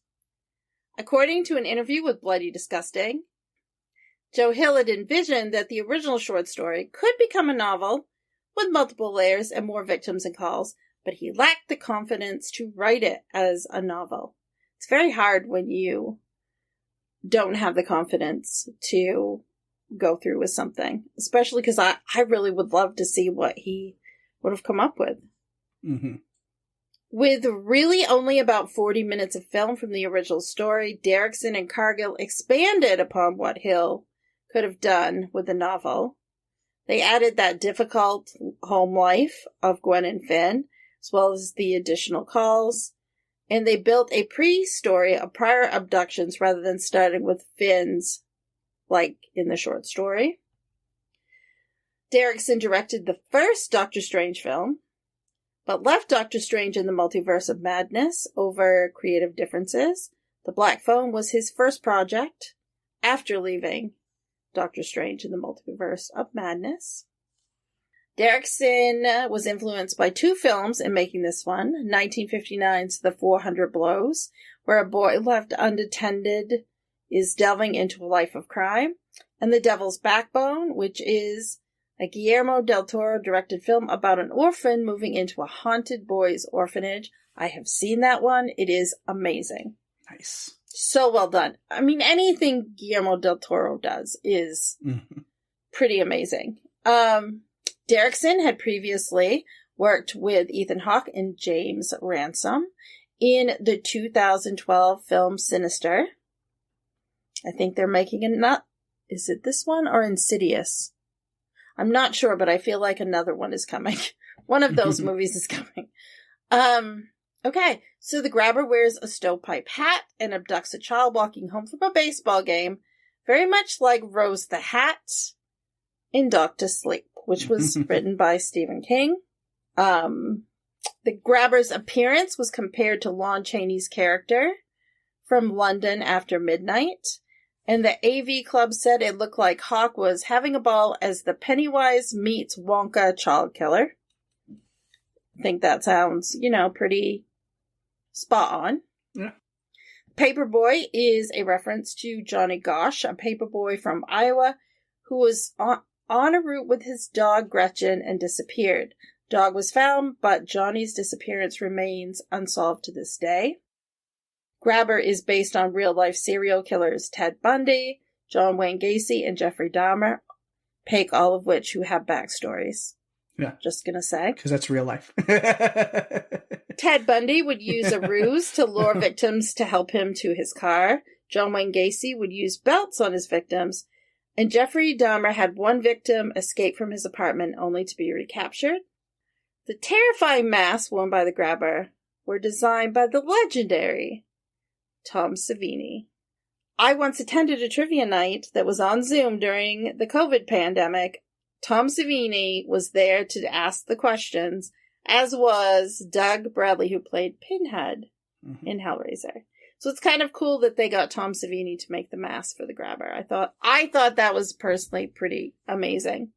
According to an interview with Bloody Disgusting, Joe Hill had envisioned that the original short story could become a novel with multiple layers and more victims and calls, but he lacked the confidence to write it as a novel. It's very hard when you don't have the confidence to go through with something, especially because I really would love to see what he would have come up with. Mm-hmm. With really only about 40 minutes of film from the original story, Derrickson and Cargill expanded upon what Hill could have done with the novel. They added that difficult home life of Gwen and Finn, as well as the additional calls, and they built a pre-story of prior abductions rather than starting with Finn's, like in the short story. Derrickson directed the first Doctor Strange film, but left Doctor Strange in the Multiverse of Madness over creative differences. The Black Phone was his first project after leaving Doctor Strange in the Multiverse of Madness. Derrickson was influenced by 2 films in making this one. 1959's The 400 Blows, where a boy left unattended is delving into a life of crime, and The Devil's Backbone, which is a Guillermo del Toro directed film about an orphan moving into a haunted boys' orphanage. I have seen that one. It is amazing. Nice. So well done. I mean, anything Guillermo del Toro does is pretty amazing. Derrickson had previously worked with Ethan Hawke and James Ransom in the 2012 film Sinister. I think they're making is it this one or Insidious? I'm not sure, but I feel like another one is coming. One of those movies is coming. Okay, so the grabber wears a stovepipe hat and abducts a child walking home from a baseball game, very much like Rose the Hat in Doctor Sleep, which was written by Stephen King. The grabber's appearance was compared to Lon Chaney's character from London After Midnight, and the AV Club said it looked like Hawke was having a ball as the Pennywise meets Wonka child killer. I think that sounds, pretty spot on. Yeah. Paperboy is a reference to Johnny Gosch, a paperboy from Iowa who was on a route with his dog Gretchen and disappeared. Dog was found, but Johnny's disappearance remains unsolved to this day. Grabber is based on real-life serial killers Ted Bundy, John Wayne Gacy, and Jeffrey Dahmer, Pake, all of which who have backstories. Yeah. Just gonna say. Because that's real life. Ted Bundy would use a ruse to lure victims to help him to his car. John Wayne Gacy would use belts on his victims. And Jeffrey Dahmer had one victim escape from his apartment only to be recaptured. The terrifying masks worn by the grabber were designed by the legendary Tom Savini. I once attended a trivia night that was on Zoom during the COVID pandemic. Tom Savini was there to ask the questions, as was Doug Bradley, who played Pinhead in Hellraiser. So it's kind of cool that they got Tom Savini to make the mask for the grabber. I thought that was personally pretty amazing.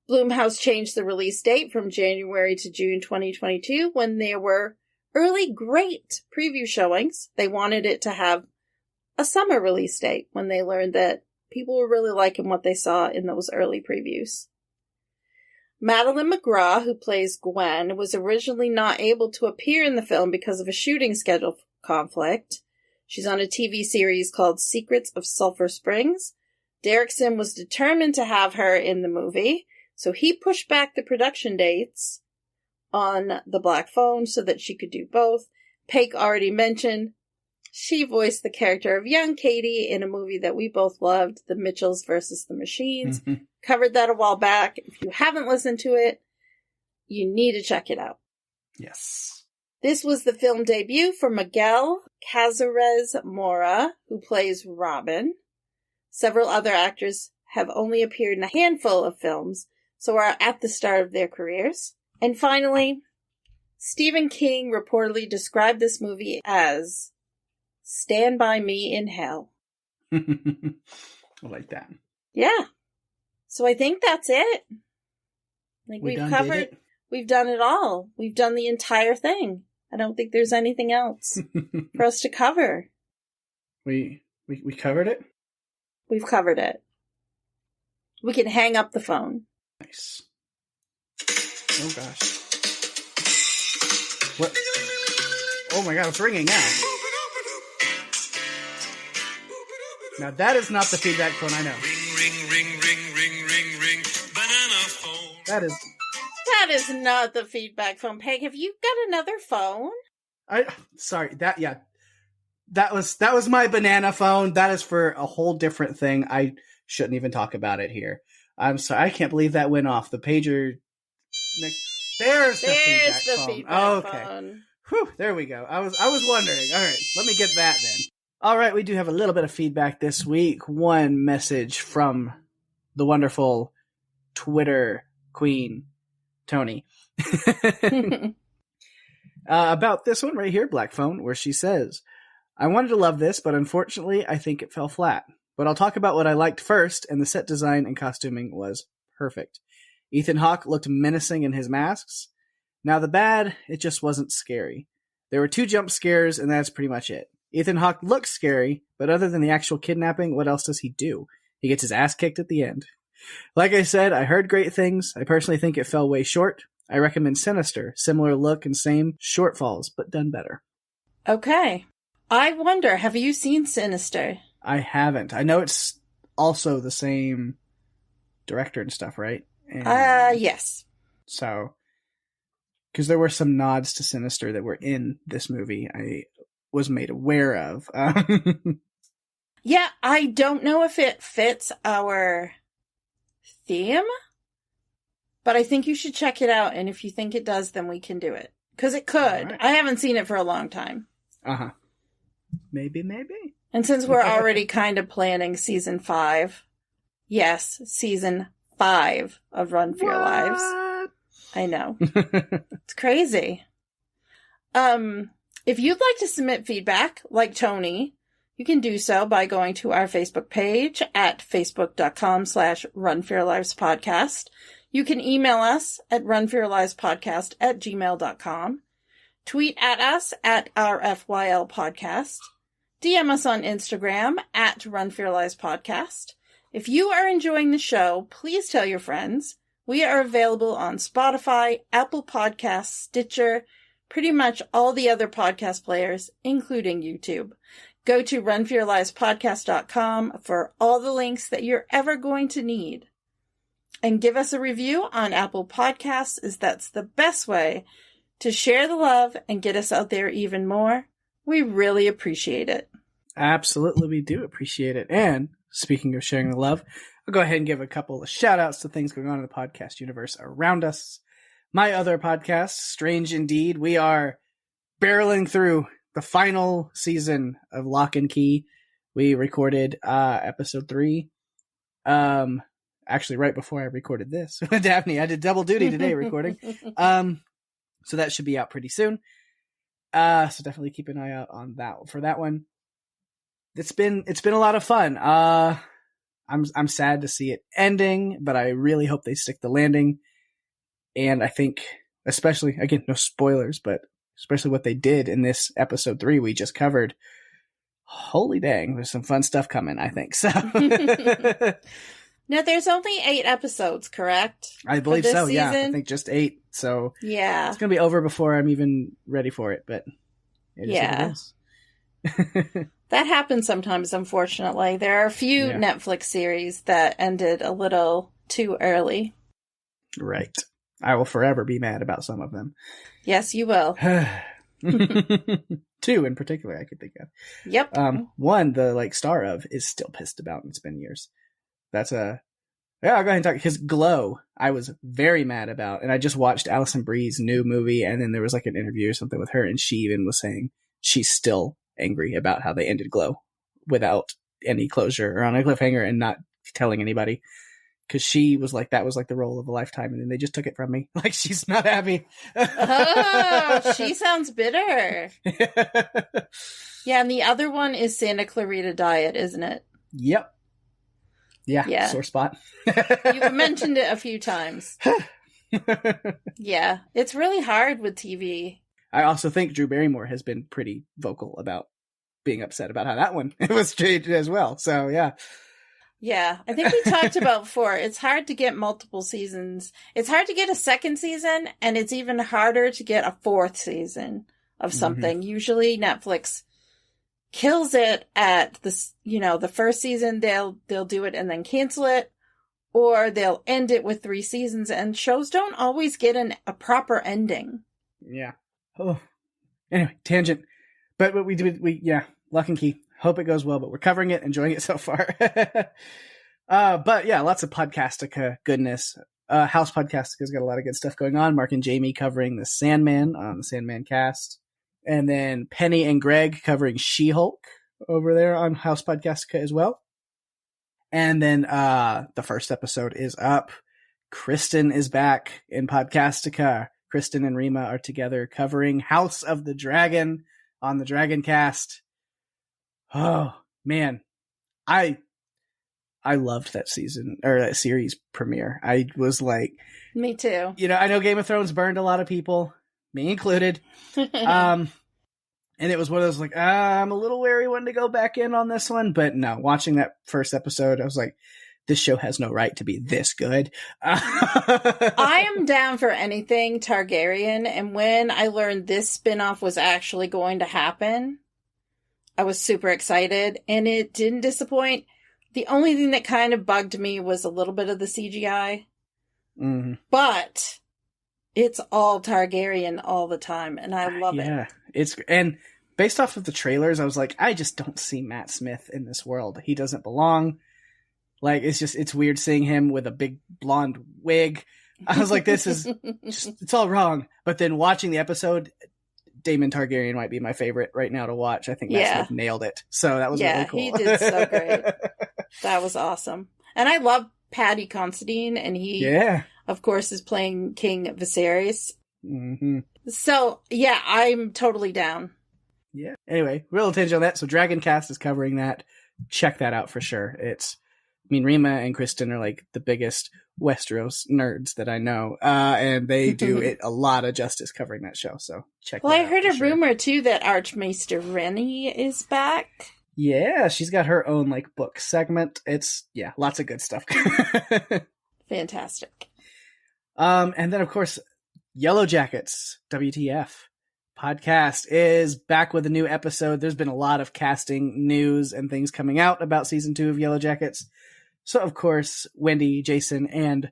Bloomhouse changed the release date from January to June 2022 when there were early great preview showings. They wanted it to have a summer release date when they learned that people were really liking what they saw in those early previews. Madeline Mcgraw, who plays Gwen, was originally not able to appear in the film because of a shooting schedule conflict. She's on a TV series called Secrets of Sulphur Springs. Derrickson was determined to have her in the movie, so he pushed back the production dates on the Black Phone so that she could do both. Pake already mentioned she voiced the character of young Katie in a movie that we both loved, The Mitchells versus the Machines. Covered that a while back. If you haven't listened to it, you need to check it out. Yes. This was the film debut for Miguel Cazares Mora, who plays Robin. Several other actors have only appeared in a handful of films, so are at the start of their careers. And finally, Stephen King reportedly described this movie as Stand By Me in Hell. I like that. Yeah. So I think that's it. I think we've done it all. We've done the entire thing. I don't think there's anything else for us to cover. We covered it? We've covered it. We can hang up the phone. Nice. Oh gosh. What? Oh my god, it's ringing now. Now that is not the feedback phone I know. Ring, banana phone. That is not the feedback phone. Peg, have you got another phone? That was my banana phone. That is for a whole different thing. I shouldn't even talk about it here. I'm sorry. I can't believe that went off. The pager. There's the feedback phone. Okay. Whew, there we go. I was wondering. All right, let me get that then. All right, we do have a little bit of feedback this week. One message from the wonderful Twitter queen, Tony. About this one right here, Black Phone, where she says, I wanted to love this, but unfortunately, I think it fell flat. But I'll talk about what I liked first, and the set design and costuming was perfect. Ethan Hawke looked menacing in his masks. Now the bad, it just wasn't scary. There were 2 jump scares, and that's pretty much it. Ethan Hawke looks scary, but other than the actual kidnapping, what else does he do? He gets his ass kicked at the end. Like I said, I heard great things. I personally think it fell way short. I recommend Sinister. Similar look and same shortfalls, but done better. Okay. I wonder, have you seen Sinister? I haven't. I know it's also the same director and stuff, right? Yes. So, because there were some nods to Sinister that were in this movie I was made aware of. Yeah, I don't know if it fits our theme, but I think you should check it out, and if you think it does, then we can do it. Because it could. Right. I haven't seen it for a long time. Uh-huh. Maybe. And since we're already kind of planning season 5, yes, season 5 of Run for Your Lives. I know. It's crazy. If you'd like to submit feedback, like Tony, you can do so by going to our Facebook page at facebook.com/runforyourlivespodcast. You can email us at runforyourlivespodcast@gmail.com. Tweet at us at RFYLpodcast. DM us on Instagram at runforyourlivespodcast. If you are enjoying the show, please tell your friends. We are available on Spotify, Apple Podcasts, Stitcher, pretty much all the other podcast players, including YouTube. Go to runforyourlivespodcast.com for all the links that you're ever going to need. And give us a review on Apple Podcasts, as that's the best way to share the love and get us out there even more. We really appreciate it. Absolutely, we do appreciate it. And speaking of sharing the love, I'll go ahead and give a couple of shout outs to things going on in the podcast universe around us. My other podcast, Strange Indeed, we are barreling through the final season of Lock and Key. We recorded episode 3. Actually, right before I recorded this. Daphne, I did double duty today recording. So that should be out pretty soon. So definitely keep an eye out on that for that one. It's been a lot of fun. I'm sad to see it ending, but I really hope they stick the landing. And I think, especially, again, no spoilers, but especially what they did in this episode 3 we just covered. Holy dang, there's some fun stuff coming, I think. So Now, there's only 8 episodes, correct? I believe so, yeah. I think just 8. So yeah, it's going to be over before I'm even ready for it, but it is what it is. That happens sometimes, unfortunately. There are a few Netflix series that ended a little too early. Right. I will forever be mad about some of them. Yes, you will. 2 in particular I could think of. Yep. One, the star of, is still pissed about, and it's been years. That's I'll go ahead and talk, because Glow, I was very mad about, and I just watched Alison Brie's new movie, and then there was an interview or something with her, and she even was saying she's still angry about how they ended Glow without any closure or on a cliffhanger and not telling anybody, because she was like, that was the role of a lifetime, and then they just took it from me. She's not happy. Oh, she sounds bitter. Yeah, and the other one is Santa Clarita Diet, isn't it? Yep. Yeah, sore spot. You've mentioned it a few times. Yeah, it's really hard with TV. I also think Drew Barrymore has been pretty vocal about being upset about how that one was treated as well. So, yeah. Yeah, I think we talked about before, it's hard to get multiple seasons. It's hard to get a second season, and it's even harder to get a 4th season of something. Mm-hmm. Usually Netflix kills it at the first season. They'll do it and then cancel it, or they'll end it with 3 seasons, and shows don't always get a proper ending. Yeah. Oh. Anyway, tangent. But what we did, Lock and Key. Hope it goes well, but we're covering it, enjoying it so far. But yeah, lots of Podcastica goodness. House Podcastica's got a lot of good stuff going on. Mark and Jamie covering the Sandman on the Sandman cast. And then Penny and Greg covering She-Hulk over there on House Podcastica as well. And then the first episode is up. Kristen is back in Podcastica. Kristen and Rima are together covering House of the Dragon on the Dragon cast. Oh, man. I loved that season or that series premiere. I was like, me too. I know Game of Thrones burned a lot of people, me included. And it was one of those like, I'm a little wary when to go back in on this one, but no, watching that first episode, I was like, this show has no right to be this good. I am down for anything Targaryen, and when I learned this spinoff was actually going to happen, I was super excited, and it didn't disappoint. The only thing that kind of bugged me was a little bit of the CGI. Mm-hmm. But it's all Targaryen all the time, and I love it. Yeah, and based off of the trailers, I was like, I just don't see Matt Smith in this world. He doesn't belong. Like, it's weird seeing him with a big blonde wig. I was like, this is it's all wrong. But then watching the episode, Daemon Targaryen might be my favorite right now to watch. I think Matt Smith nailed it. So that was really cool. He did so great. That was awesome. And I love Paddy Considine, and he, of course, is playing King Viserys. Mm-hmm. So, yeah, I'm totally down. Yeah. Anyway, real attention on that. So Dragon Cast is covering that. Check that out for sure. Rima and Kristen are like the biggest Westeros nerds that I know. And they do it a lot of justice covering that show. So check that out. Well, I heard a rumor too that Archmaester Rennie is back. Yeah, she's got her own like book segment. It's lots of good stuff. Fantastic. And then of course, Yellow Jackets, WTF podcast is back with a new episode. There's been a lot of casting news and things coming out about season 2 of Yellow Jackets. So of course, Wendy, Jason, and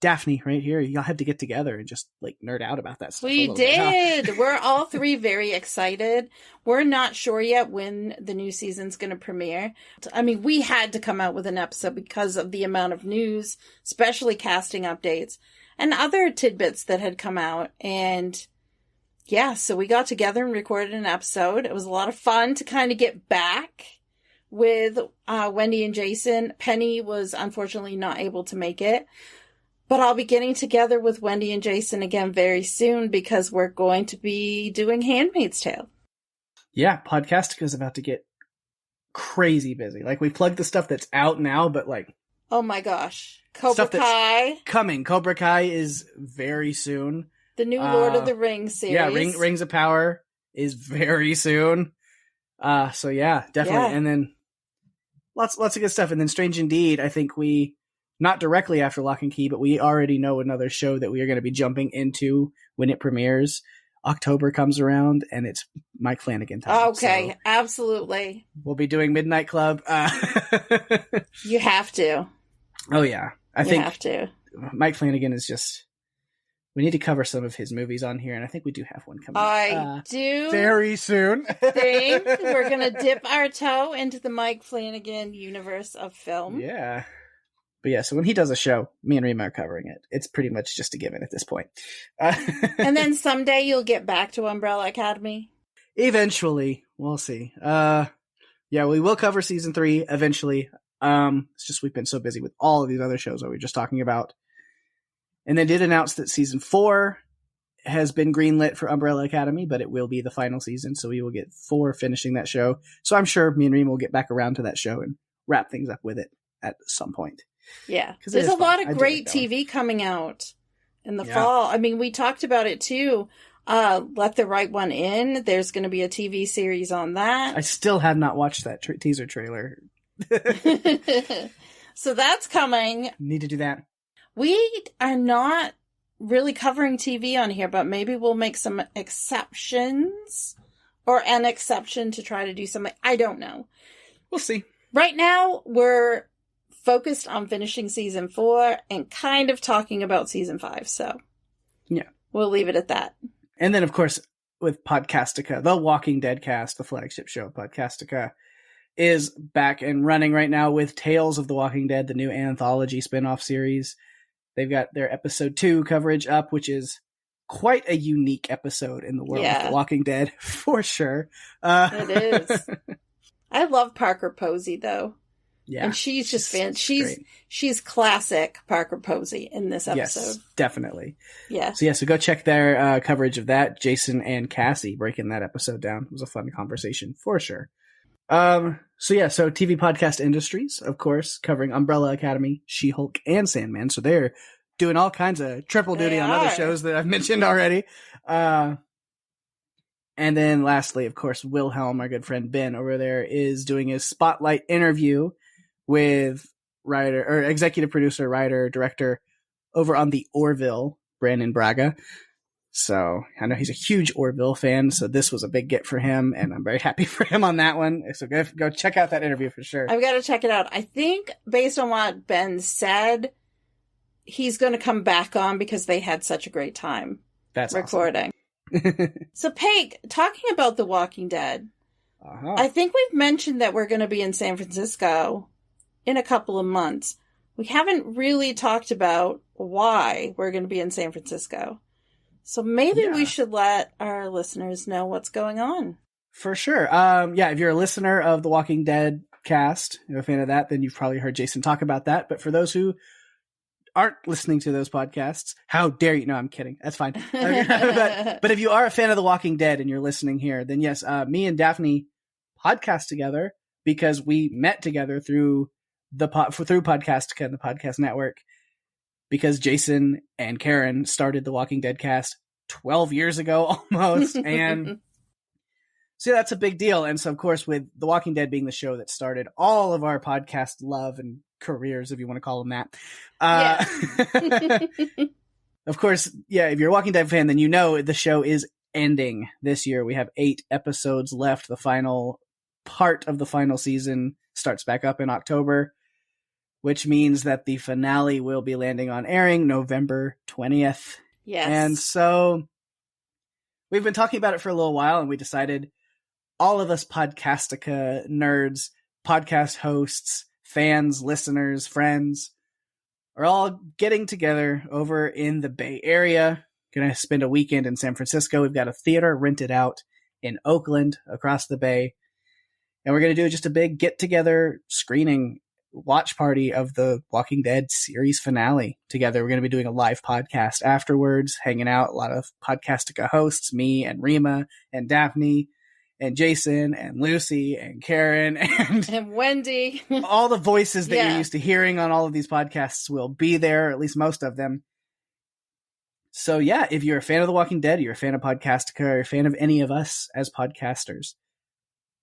Daphne right here, y'all had to get together and just like nerd out about that stuff. We did. We're all three very excited. We're not sure yet when the new season's going to premiere. I mean, we had to come out with an episode because of the amount of news, especially casting updates and other tidbits that had come out. And yeah, so we got together and recorded an episode. It was a lot of fun to kind of get back with Wendy and Jason. Penny was unfortunately not able to make it. But I'll be getting together with Wendy and Jason again very soon because we're going to be doing Handmaid's Tale. Yeah, Podcastica is about to get crazy busy. Like, we plugged the stuff that's out now, but like... Oh my gosh. Cobra Kai. Coming. Cobra Kai is very soon. The new Lord of the Rings series. Yeah, Rings of Power is very soon. So yeah, definitely. Yeah. And then lots of good stuff. And then Strange Indeed, I think we... Not directly after Lock and Key, but we already know another show that we are going to be jumping into when it premieres. October comes around, and it's Mike Flanagan time. Okay, so absolutely. We'll be doing Midnight Club. You have to. Oh, yeah. I think have to. Mike Flanagan is just... We need to cover some of his movies on here, and I think we do have one coming I do. Very soon. Think we're going to dip our toe into the Mike Flanagan universe of film. Yeah. But yeah, so when he does a show, me and Rima are covering it. It's pretty much just a given at this point. And then someday you'll get back to Umbrella Academy? Eventually. We'll see. Yeah, we will cover season 3 eventually. It's just we've been so busy with all of these other shows that we were just talking about. And they did announce that season 4 has been greenlit for Umbrella Academy, but it will be the final season, so we will get 4 finishing that show. So I'm sure me and Rima will get back around to that show and wrap things up with it at some point. Yeah, there's a lot of great TV coming out in the fall. I mean, we talked about it too. Let the Right One In. There's going to be a TV series on that. I still have not watched that teaser trailer. So that's coming. Need to do that. We are not really covering TV on here, but maybe we'll make some exceptions or an exception to try to do something. I don't know. We'll see. Right now, we're focused on finishing season 4 and kind of talking about season 5. So yeah, we'll leave it at that. And then of course with Podcastica, the Walking Dead cast, the flagship show of Podcastica, is back and running right now with Tales of the Walking Dead, the new anthology spinoff series. They've got their episode 2 coverage up, which is quite a unique episode in the world of The Walking Dead, for sure. It is. I love Parker Posey though. Yeah, and she's just she's classic Parker Posey in this episode. Yes, definitely. Yeah. So go check their coverage of that. Jason and Cassie breaking that episode down. It was a fun conversation for sure. So TV Podcast Industries, of course, covering Umbrella Academy, She-Hulk, and Sandman. So they're doing all kinds of triple duty on other shows that I've mentioned already. And then lastly, of course, Wilhelm, our good friend Ben over there, is doing his spotlight interview with executive producer, writer, director over on the Orville, Brandon Braga. So I know he's a huge Orville fan, so this was a big get for him, and I'm very happy for him on that one. So go check out that interview for sure. I've got to check it out. I think based on what Ben said, he's going to come back on because they had such a great time recording. Awesome. So Pake, talking about The Walking Dead, I think we've mentioned that we're going to be in San Francisco in a couple of months. We haven't really talked about why we're going to be in San Francisco. So maybe we should let our listeners know what's going on. For sure. If you're a listener of the Walking Dead cast, you're a fan of that, then you've probably heard Jason talk about that. But for those who aren't listening to those podcasts, how dare you? No, I'm kidding. That's fine. But if you are a fan of the Walking Dead and you're listening here, then yes, me and Daphne podcast together because we met together through Podcastica and the Podcast Network. Because Jason and Karen started the Walking Dead cast 12 years ago almost. And so that's a big deal. And so, of course, with The Walking Dead being the show that started all of our podcast love and careers, if you want to call them that. Of course, if you're a Walking Dead fan, then you know the show is ending this year. We have 8 episodes left. The final part of the final season starts back up in October, which means that the finale will be landing on airing November 20th. Yes. And so we've been talking about it for a little while, and we decided all of us Podcastica nerds, podcast hosts, fans, listeners, friends are all getting together over in the Bay Area. Going to spend a weekend in San Francisco. We've got a theater rented out in Oakland across the Bay. And we're going to do just a big get-together screening watch party of the Walking Dead series finale together. We're going to be doing a live podcast afterwards, hanging out, a lot of Podcastica hosts, me and Rima and Daphne and Jason and Lucy and Karen and Wendy. All the voices that you're used to hearing on all of these podcasts will be there, at least most of them. So if you're a fan of The Walking Dead, you're a fan of Podcastica, or you're a fan of any of us as podcasters,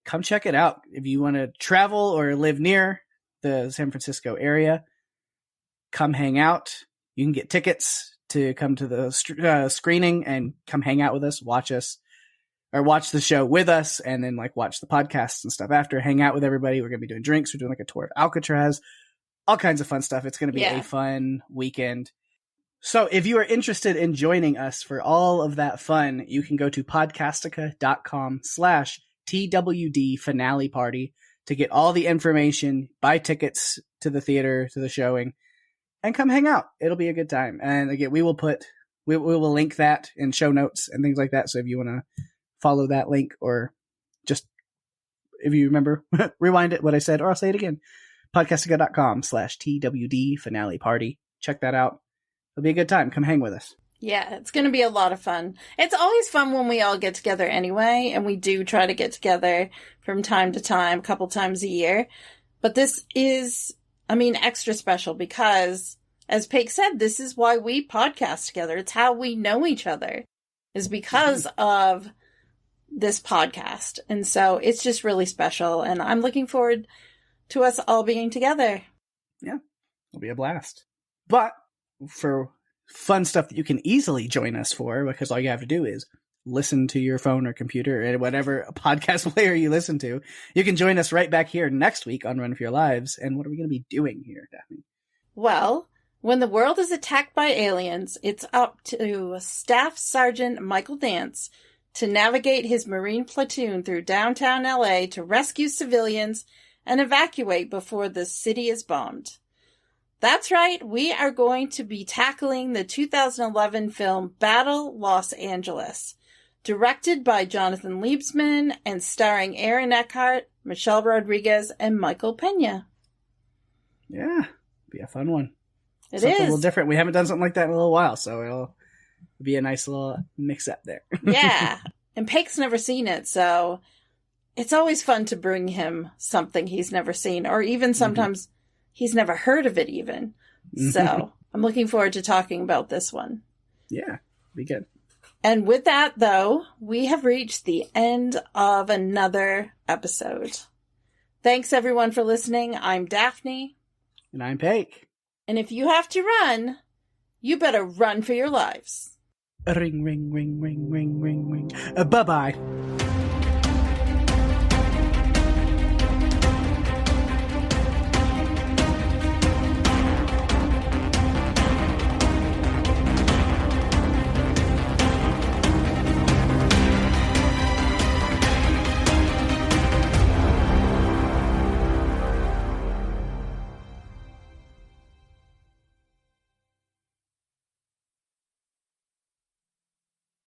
come check it out. If you want to travel or live near the San Francisco area, come hang out. You can get tickets to come to the screening and come hang out with us, watch the show with us, and then watch the podcasts and stuff after, hang out with everybody. We're going to be doing drinks. We're doing a tour of Alcatraz, all kinds of fun stuff. It's going to be a fun weekend. So if you are interested in joining us for all of that fun, you can go to podcastica.com/TWD finale party to get all the information, buy tickets to the theater, to the showing, and come hang out. It'll be a good time. And again, we will link that in show notes and things like that. So if you want to follow that link, or just, if you remember, rewind it, what I said, or I'll say it again, podcastica.com/TWD finale party. Check that out. It'll be a good time. Come hang with us. Yeah, it's going to be a lot of fun. It's always fun when we all get together anyway, and we do try to get together from time to time, a couple times a year. But this is, extra special because, as Pake said, this is why we podcast together. It's how we know each other, is because of this podcast. And so it's just really special, and I'm looking forward to us all being together. Yeah, it'll be a blast. But for fun stuff that you can easily join us for, because all you have to do is listen to your phone or computer or whatever podcast player you listen to, you can join us right back here next week on Run for Your Lives. And what are we going to be doing here, Daphne? Well, when the world is attacked by aliens, it's up to Staff Sergeant Michael Dance to navigate his Marine platoon through downtown LA to rescue civilians and evacuate before the city is bombed. That's right, we are going to be tackling the 2011 film Battle Los Angeles, directed by Jonathan Liebsman and starring Aaron Eckhart, Michelle Rodriguez, and Michael Pena. Yeah, be a fun one. Something a little different. We haven't done something like that in a little while, so it'll be a nice little mix-up there. Yeah, and Pake's never seen it, so it's always fun to bring him something he's never seen, or even sometimes he's never heard of it even. So I'm looking forward to talking about this one. Yeah, be good. And with that, though, we have reached the end of another episode. Thanks, everyone, for listening. I'm Daphne. And I'm Pake. And if you have to run, you better run for your lives. Ring, ring, ring, ring, ring, ring, ring. Bye-bye.